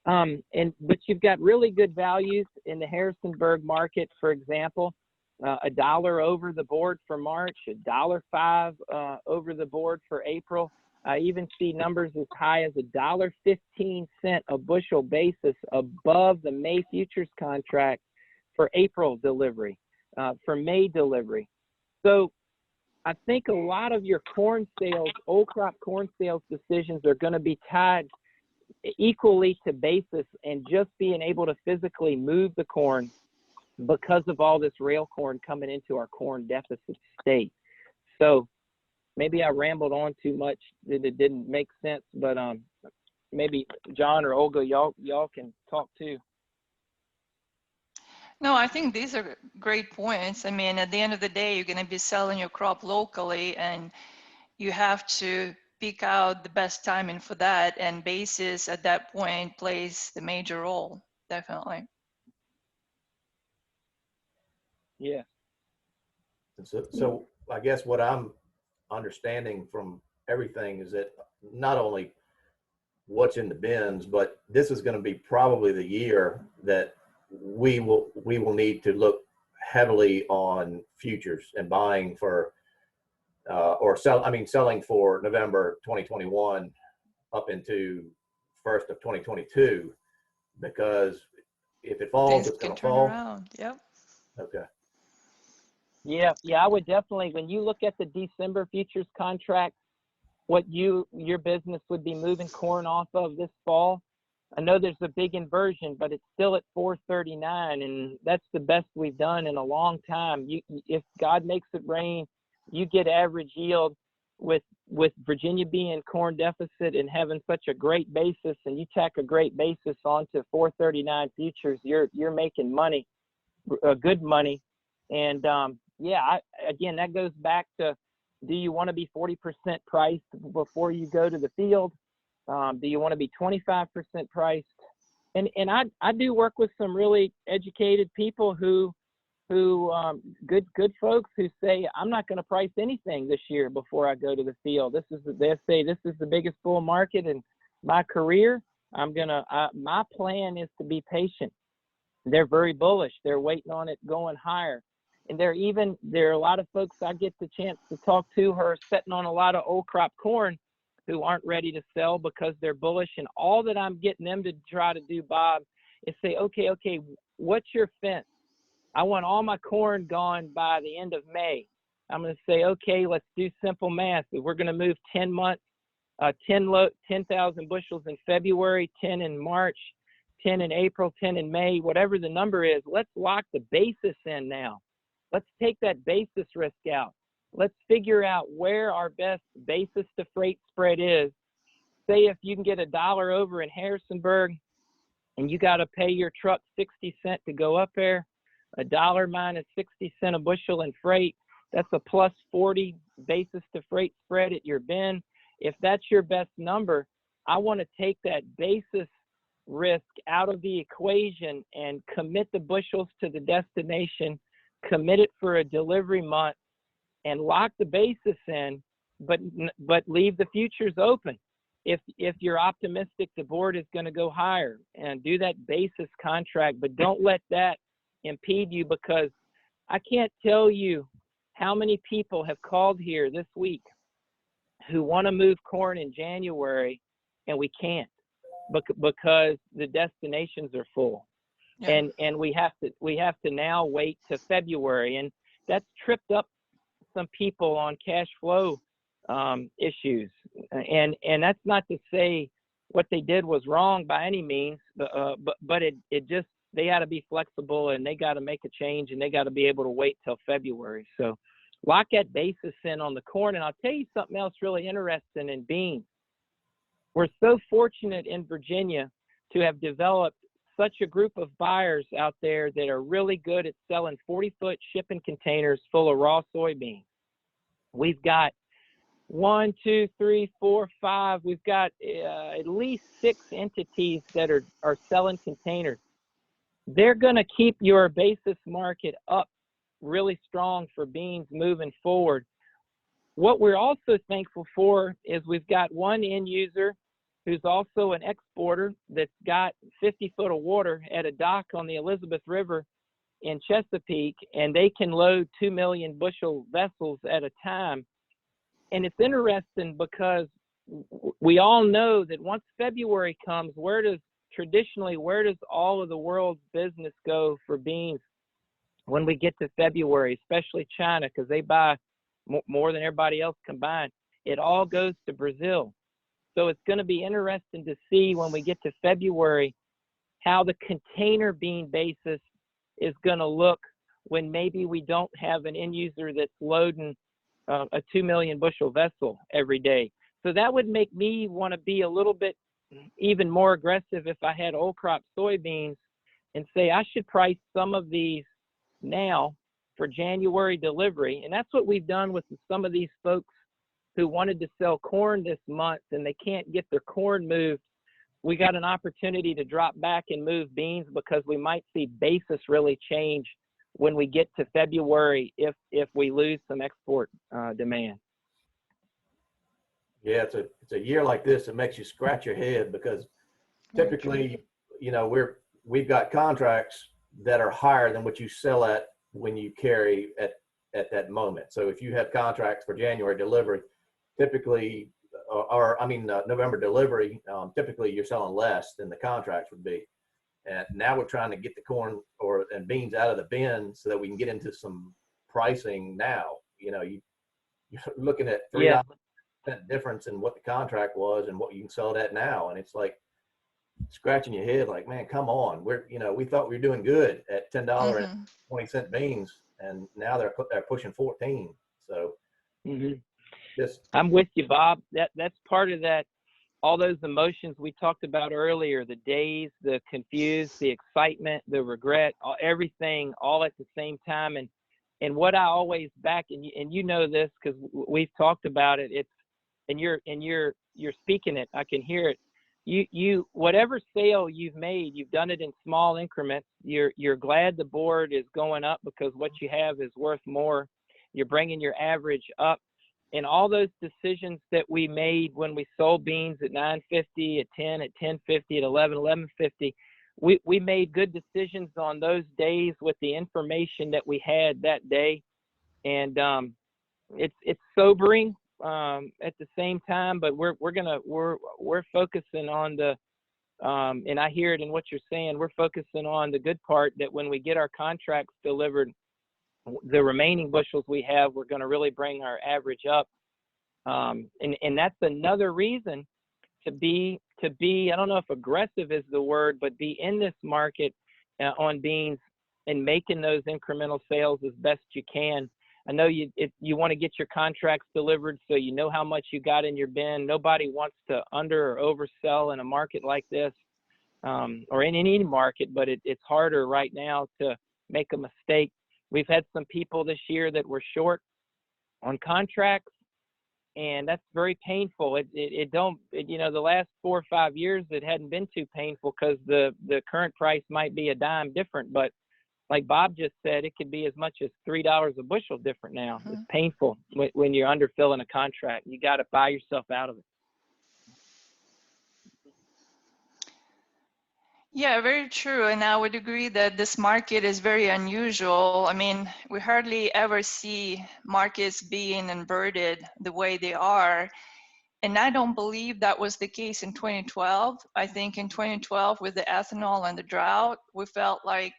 But you've got really good values in the Harrisonburg market, for example, $1 over the board for March, $1.05 over the board for April. I even see numbers as high as $1.15 a bushel basis above the May futures contract for April delivery, for May delivery. So I think a lot of your corn sales, old crop corn sales decisions are going to be tied equally to basis and just being able to physically move the corn because of all this rail corn coming into our corn deficit state. So maybe I rambled on too much that it didn't make sense, but maybe John or Olga, y'all can talk too. No, I think these are great points. I mean, at the end of the day, you're going to be selling your crop locally, and you have to pick out the best timing for that. And basis at that point plays the major role, definitely. Yeah. So I guess what I'm understanding from everything is that not only what's in the bins, but this is going to be probably the year that we will need to look heavily on futures and buying for selling for November 2021 up into 1st of 2022, because if it falls, Things it's can going to turn fall. around. Yep. Okay. Yeah, I would definitely, when you look at the December futures contract, what your business would be moving corn off of this fall, I know there's a big inversion, but it's still at 439, and that's the best we've done in a long time. If God makes it rain, you get average yield with Virginia being corn deficit and having such a great basis, and you tack a great basis onto 439 futures, you're making money, good money. And again, that goes back to, do you want to be 40% priced before you go to the field? Do you want to be 25% priced? And I do work with some really educated people who good folks who say, I'm not going to price anything this year before I go to the field. They say this is the biggest bull market in my career. My plan is to be patient. They're very bullish. They're waiting on it going higher. And there are a lot of folks I get the chance to talk to who are sitting on a lot of old crop corn who aren't ready to sell because they're bullish. And all that I'm getting them to try to do, Bob, is say, okay, what's your fence? I want all my corn gone by the end of May. I'm going to say, okay, let's do simple math. If we're going to move 10 months, 10,000 bushels in February, 10 in March, 10 in April, 10 in May, whatever the number is, let's lock the basis in now. Let's take that basis risk out. Let's figure out where our best basis to freight spread is. Say if you can get $1 over in Harrisonburg and you got to pay your truck 60 cents to go up there, $1 minus 60 cents a bushel in freight, that's a plus 40 basis to freight spread at your bin. If that's your best number, I want to take that basis risk out of the equation and commit the bushels to the destination, commit it for a delivery month, and lock the basis in, but leave the futures open. If you're optimistic the board is going to go higher, and do that basis contract, but don't let that impede you, because I can't tell you how many people have called here this week who want to move corn in January, and we can't because the destinations are full. Yeah. And we have to now wait to February, and that's tripped up some people on cash flow issues. And that's not to say what they did was wrong by any means, but it just, they got to be flexible, and they got to make a change, and they got to be able to wait till February. So lock that basis in on the corn. And I'll tell you something else really interesting in beans. We're so fortunate in Virginia to have developed such a group of buyers out there that are really good at selling 40-foot shipping containers full of raw soybeans. We've got 1, 2, 3, 4, 5. We've got at least 6 entities that are selling containers. They're going to keep your basis market up really strong for beans moving forward. What we're also thankful for is we've got one end user who's also an exporter that's got 50 foot of water at a dock on the Elizabeth River in Chesapeake, and they can load 2 million bushel vessels at a time. And it's interesting because we all know that once February comes, where does all of the world's business go for beans when we get to February, especially China, because they buy more than everybody else combined? It all goes to Brazil. So it's going to be interesting to see when we get to February how the container bean basis is going to look when maybe we don't have an end user that's loading a 2 million bushel vessel every day. So that would make me want to be a little bit even more aggressive if I had old crop soybeans and say I should price some of these now for January delivery. And that's what we've done with some of these folks who wanted to sell corn this month and they can't get their corn moved. We got an opportunity to drop back and move beans because we might see basis really change when we get to February if we lose some export demand. Yeah, it's a year like this that makes you scratch your head because typically, you know, we've got contracts that are higher than what you sell at when you carry at that moment. So if you have contracts for January delivery, typically, November delivery, typically you're selling less than the contracts would be. And now we're trying to get the corn and beans out of the bin so that we can get into some pricing now. You know, you're looking at $3 difference in what the contract was and what you can sell it at now. And it's like scratching your head like, man, come on. We thought we were doing good at $10 and 20-cent beans. And now they're pushing 14. So I'm with you, Bob. That's part of that. All those emotions we talked about earlier, the daze, the confused, the excitement, the regret, everything all at the same time. And what I always back, and you know this because we've talked about it, and you're speaking it, I can hear it. You whatever sale you've made, you've done it in small increments. You're glad the board is going up because what you have is worth more. You're bringing your average up. And all those decisions that we made when we sold beans at $9.50, at 10, at 10.50, at 11, 11.50, we made good decisions on those days with the information that we had that day. And it's sobering at the same time, but we're focusing on the and I hear it in what you're saying. We're focusing on the good part that when we get our contracts delivered, the remaining bushels we have, we're going to really bring our average up. And that's another reason to be, I don't know if aggressive is the word, but be in this market on beans and making those incremental sales as best you can. I know you want to get your contracts delivered so you know how much you got in your bin. Nobody wants to under or oversell in a market like this or in any market, but it's harder right now to make a mistake. We've had some people this year that were short on contracts, and that's very painful. The last 4 or 5 years, it hadn't been too painful because the current price might be a dime different, but like Bob just said, it could be as much as $3 a bushel different now. It's painful when you're underfilling a contract. You got to buy yourself out of it. Yeah, very true. And I would agree that this market is very unusual. I mean, we hardly ever see markets being inverted the way they are. And I don't believe that was the case in 2012. I think in 2012, with the ethanol and the drought, we felt like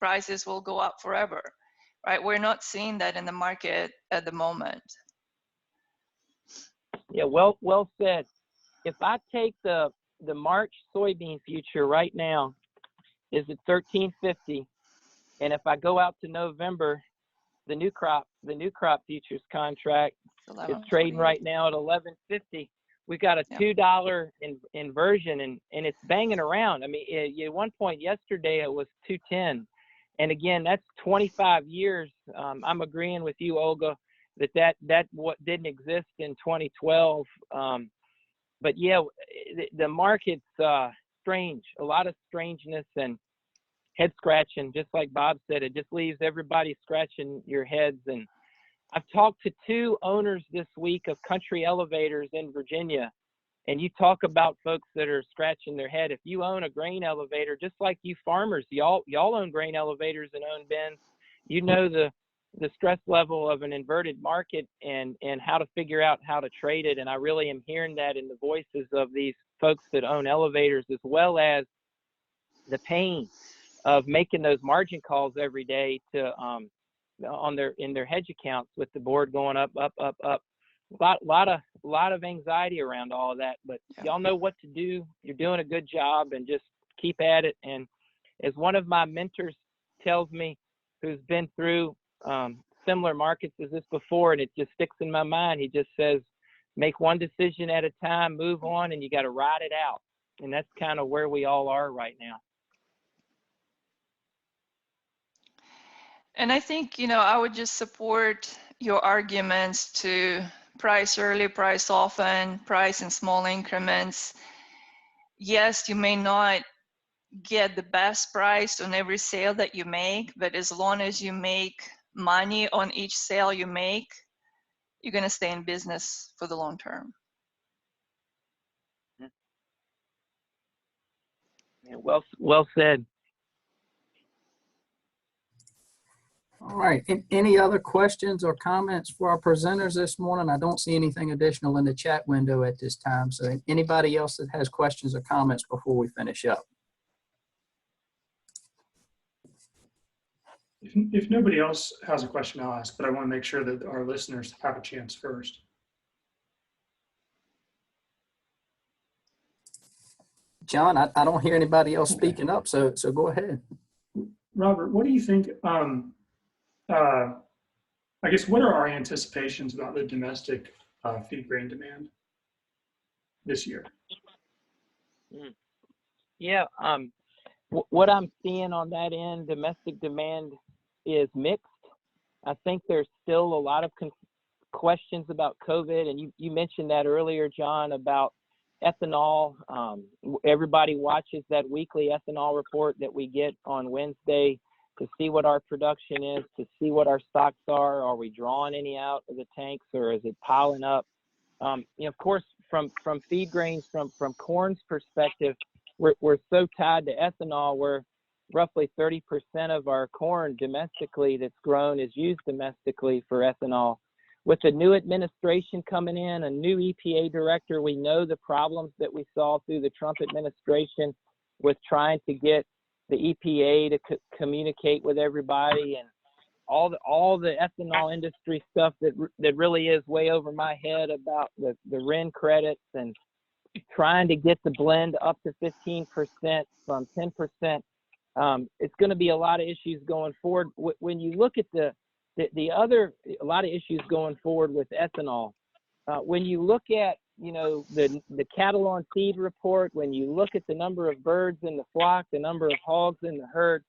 prices will go up forever, right? We're not seeing that in the market at the moment. Yeah, well said. If I take the March soybean future right now is at $13.50, and if I go out to November, the new crop futures contract is trading right now at $11.50. We got a $2 inversion, and it's banging around. I mean, at one point yesterday it was $2.10, and again that's 25 years. I'm agreeing with you, Olga, that what didn't exist in 2012. But yeah, the market's strange, a lot of strangeness and head scratching. Just like Bob said, it just leaves everybody scratching your heads. And I've talked to 2 owners this week of country elevators in Virginia, and you talk about folks that are scratching their head. If you own a grain elevator, just like you farmers, y'all own grain elevators and own bins, you know the stress level of an inverted market and how to figure out how to trade it. And I really am hearing that in the voices of these folks that own elevators, as well as the pain of making those margin calls every day to in their hedge accounts with the board going up. A lot of anxiety around all of that, but y'all know what to do. You're doing a good job, and just keep at it. And as one of my mentors tells me, who's been through similar markets as this before, and it just sticks in my mind. He just says, make one decision at a time, move on, and you got to ride it out. And that's kind of where we all are right now. And I think, I would just support your arguments to price early, price often, price in small increments. Yes, you may not get the best price on every sale that you make, but as long as you make money on each sale you make, you're going to stay in business for the long term. Yeah, well said. All right. Any other questions or comments for our presenters this morning? I don't see anything additional in the chat window at this time. So anybody else that has questions or comments before we finish up? If nobody else has a question, I'll ask, but I want to make sure that our listeners have a chance first. John, I don't hear anybody else speaking up, so go ahead. Robert, what do you think? I guess what are our anticipations about the domestic feed grain demand this year? Yeah, what I'm seeing on that end, domestic demand is mixed. I think there's still a lot of questions about COVID, and you mentioned that earlier, John, about ethanol. Everybody watches that weekly ethanol report that we get on Wednesday to see what our production is, to see what our stocks are. Are we drawing any out of the tanks, or is it piling up? Of course, from feed grains, from corn's perspective, we're so tied to ethanol, where roughly 30% of our corn domestically that's grown is used domestically for ethanol. With the new administration coming in, a new EPA director, we know the problems that we saw through the Trump administration with trying to get the EPA to communicate with everybody, and all the ethanol industry stuff that really is way over my head about the RIN credits and trying to get the blend up to 15% from 10%. It's going to be a lot of issues going forward. When you look at a lot of issues going forward with ethanol, when you look at the cattle on feed report, when you look at the number of birds in the flock, the number of hogs in the herd,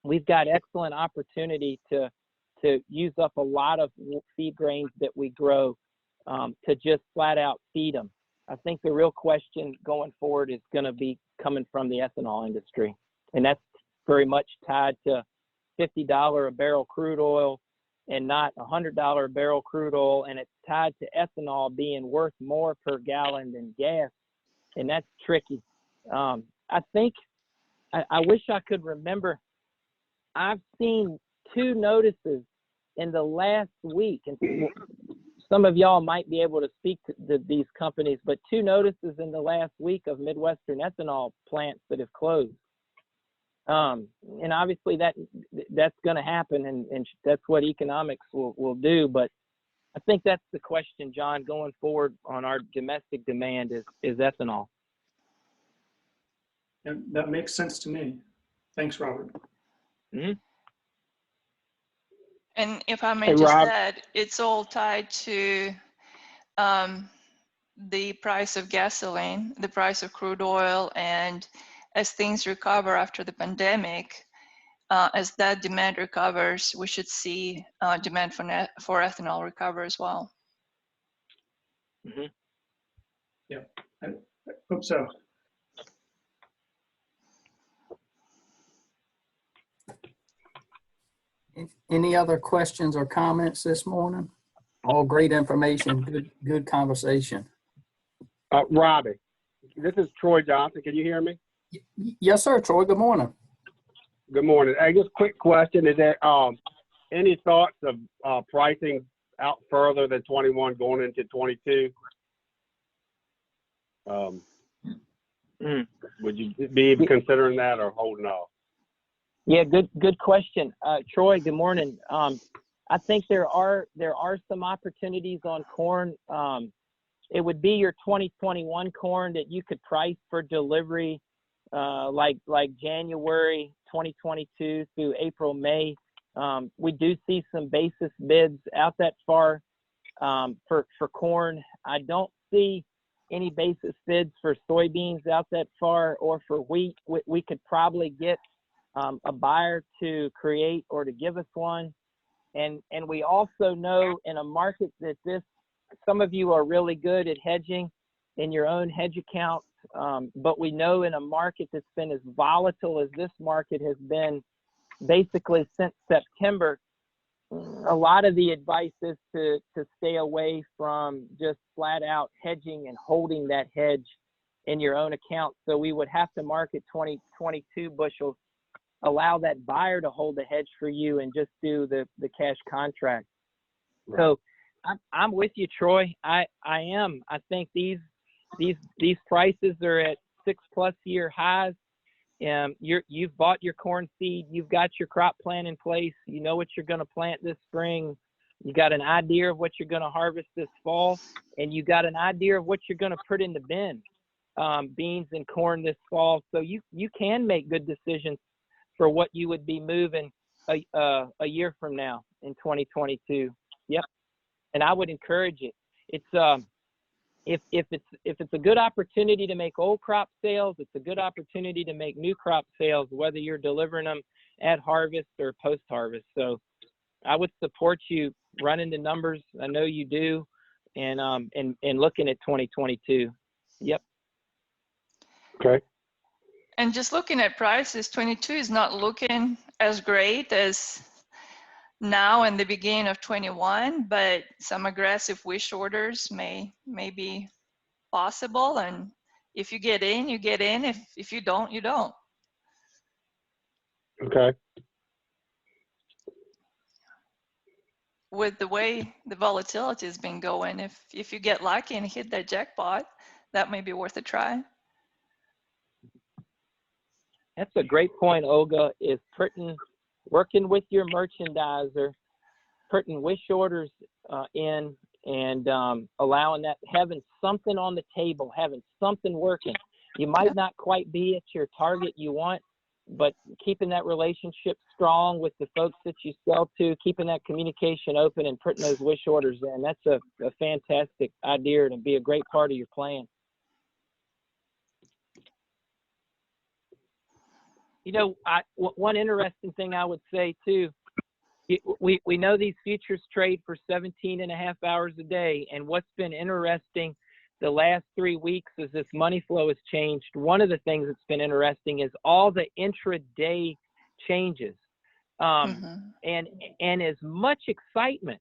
we've got excellent opportunity to use up a lot of feed grains that we grow to just flat out feed them. I think the real question going forward is going to be coming from the ethanol industry, and that's very much tied to $50 a barrel crude oil and not $100 a barrel crude oil, and it's tied to ethanol being worth more per gallon than gas, and that's tricky. I think I wish I could remember. I've seen 2 notices in the last week, and some of y'all might be able to speak to these companies, but 2 notices in the last week of Midwestern ethanol plants that have closed. And obviously that's going to happen, and that's what economics will do. But I think that's the question, John, going forward on our domestic demand is ethanol. And that makes sense to me. Thanks, Robert. Mm-hmm. And if I may just add, it's all tied to the price of gasoline, the price of crude oil, and as things recover after the pandemic, as that demand recovers, we should see demand for ethanol recover as well. Mm-hmm. Yeah, I hope so. Any other questions or comments this morning? All great information, good conversation. Robbie, this is Troy Johnson. Can you hear me? Yes, sir, Troy. Good morning. Good morning. Hey, just a quick question. Is there any thoughts of pricing out further than 21 going into 22? Would you be considering that or holding off? Yeah, good question. Troy, good morning. I think there are some opportunities on corn. It would be your 2021 corn that you could price for delivery like January 2022 through April, May. We do see some basis bids out that far for corn. I don't see any basis bids for soybeans out that far or for wheat. We could probably get a buyer to create or to give us one. And we also know in a market that some of you are really good at hedging in your own hedge accounts, but we know in a market that's been as volatile as this market has been basically since September, a lot of the advice is to stay away from just flat out hedging and holding that hedge in your own account. So we would have to market 22 bushels, allow that buyer to hold the hedge for you and just do the cash contract. Right. So I'm with you, Troy. I am. I think these prices are at 6+ year highs. You've bought your corn seed, you've got your crop plan in place, you know what you're going to plant this spring, you got an idea of what you're going to harvest this fall, and you got an idea of what you're going to put in the bin, beans and corn this fall. So you can make good decisions for what you would be moving a year from now in 2022. Yep. And I would encourage it. It's if it's a good opportunity to make old crop sales, it's a good opportunity to make new crop sales, whether you're delivering them at harvest or post harvest. So I would support you running the numbers. I know you do, and looking at 2022. Yep. Okay. And just looking at prices, 22 is not looking as great as now in the beginning of 21, but some aggressive wish orders may be possible. And if you get in, you get in. If you don't, you don't. Okay. With the way the volatility has been going, if you get lucky and hit that jackpot, that may be worth a try. That's a great point, Olga, is working with your merchandiser, putting wish orders in, and allowing that, having something on the table, having something working. You might not quite be at your target you want, but keeping that relationship strong with the folks that you sell to, keeping that communication open and putting those wish orders in, that's a fantastic idea and be a great part of your plan. You know, one interesting thing I would say too, we know these futures trade for 17.5 hours a day, and what's been interesting the last 3 weeks as this money flow has changed, one of the things that's been interesting is all the intraday changes. And as much excitement,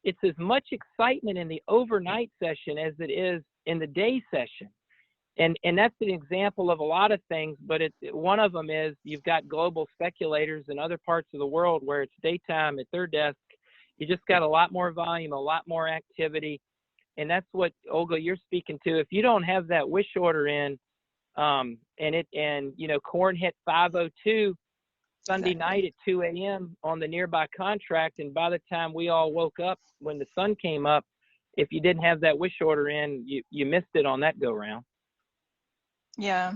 it's as much excitement in the overnight session as it is in the day session. And that's an example of a lot of things, but one of them is you've got global speculators in other parts of the world where it's daytime at their desk. You just got a lot more volume, a lot more activity. And that's what, Olga, you're speaking to. If you don't have that wish order in, and you know, corn hit 502 Sunday night at 2 a.m. on the nearby contract, and by the time we all woke up when the sun came up, if you didn't have that wish order in, you missed it on that go round. Yeah.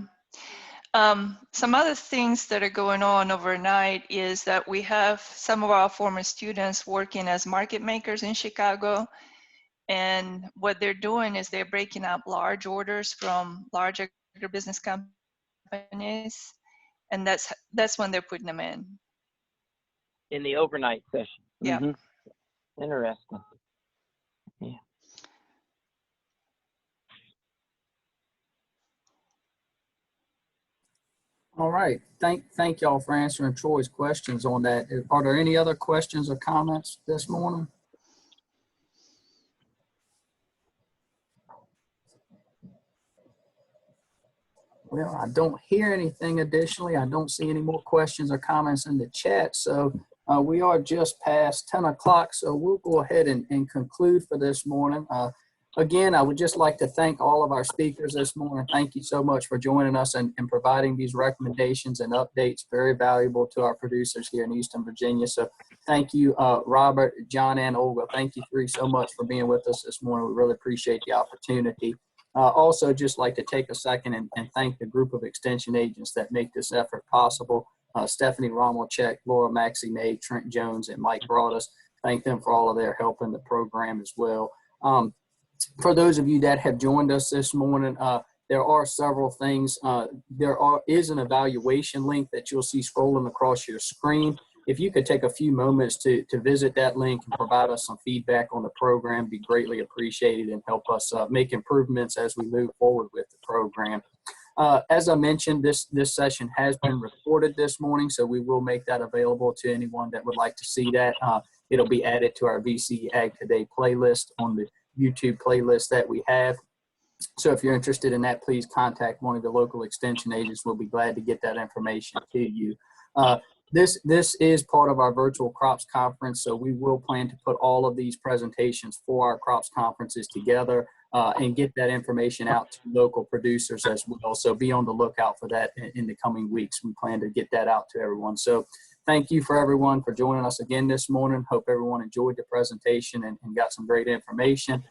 Some other things that are going on overnight is that we have some of our former students working as market makers in Chicago. And what they're doing is they're breaking up large orders from large agribusiness companies. And that's when they're putting them in the overnight session. Yeah. Mm-hmm. Interesting. Yeah. All right. Thank y'all for answering Troy's questions on that. Are there any other questions or comments this morning? Well, I don't hear anything additionally. I don't see any more questions or comments in the chat. So we are just past 10 o'clock. So we'll go ahead and conclude for this morning. Again, I would just like to thank all of our speakers this morning. Thank you so much for joining us and providing these recommendations and updates. Very valuable to our producers here in Eastern Virginia. So thank you, Robert, John, and Olga. Thank you three so much for being with us this morning. We really appreciate the opportunity. Also, just like to take a second and thank the group of extension agents that make this effort possible. Stephanie Romelchek, Laura Maxey-Nade, Trent Jones, and Mike Broadus. Thank them for all of their help in the program as well. For those of you that have joined us this morning, there are several things. Is an evaluation link that you'll see scrolling across your screen. If you could take a few moments to visit that link and provide us some feedback on the program, be greatly appreciated and help us make improvements as we move forward with the program. As I mentioned, this session has been recorded this morning, so we will make that available to anyone that would like to see that. It'll be added to our VC Ag Today playlist on the YouTube playlist that we have. So if you're interested in that, please contact one of the local extension agents. We'll be glad to get that information to you. This is part of our virtual crops conference, so we will plan to put all of these presentations for our crops conferences together and get that information out to local producers as well. So be on the lookout for that in the coming weeks. We plan to get that out to everyone. So thank you for everyone for joining us again this morning. Hope everyone enjoyed the presentation and got some great information.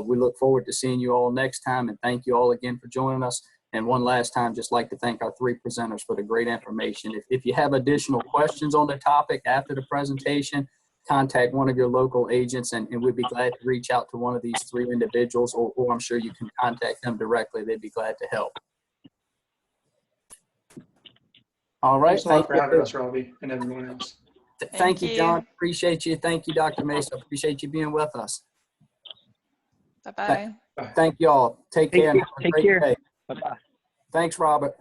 We look forward to seeing you all next time, and thank you all again for joining us. And one last time, just like to thank our three presenters for the great information. If you have additional questions on the topic after the presentation, contact one of your local agents, and we'd be glad to reach out to one of these three individuals, or I'm sure you can contact them directly. They'd be glad to help. All right. Thanks a lot for having us, Robbie, and everyone else. Thank you, John. Appreciate you. Thank you, Dr. Mesa. Appreciate you being with us. Bye-bye. Thank you all. Take care. And have a Take great care. day. Bye-bye. Thanks, Robert.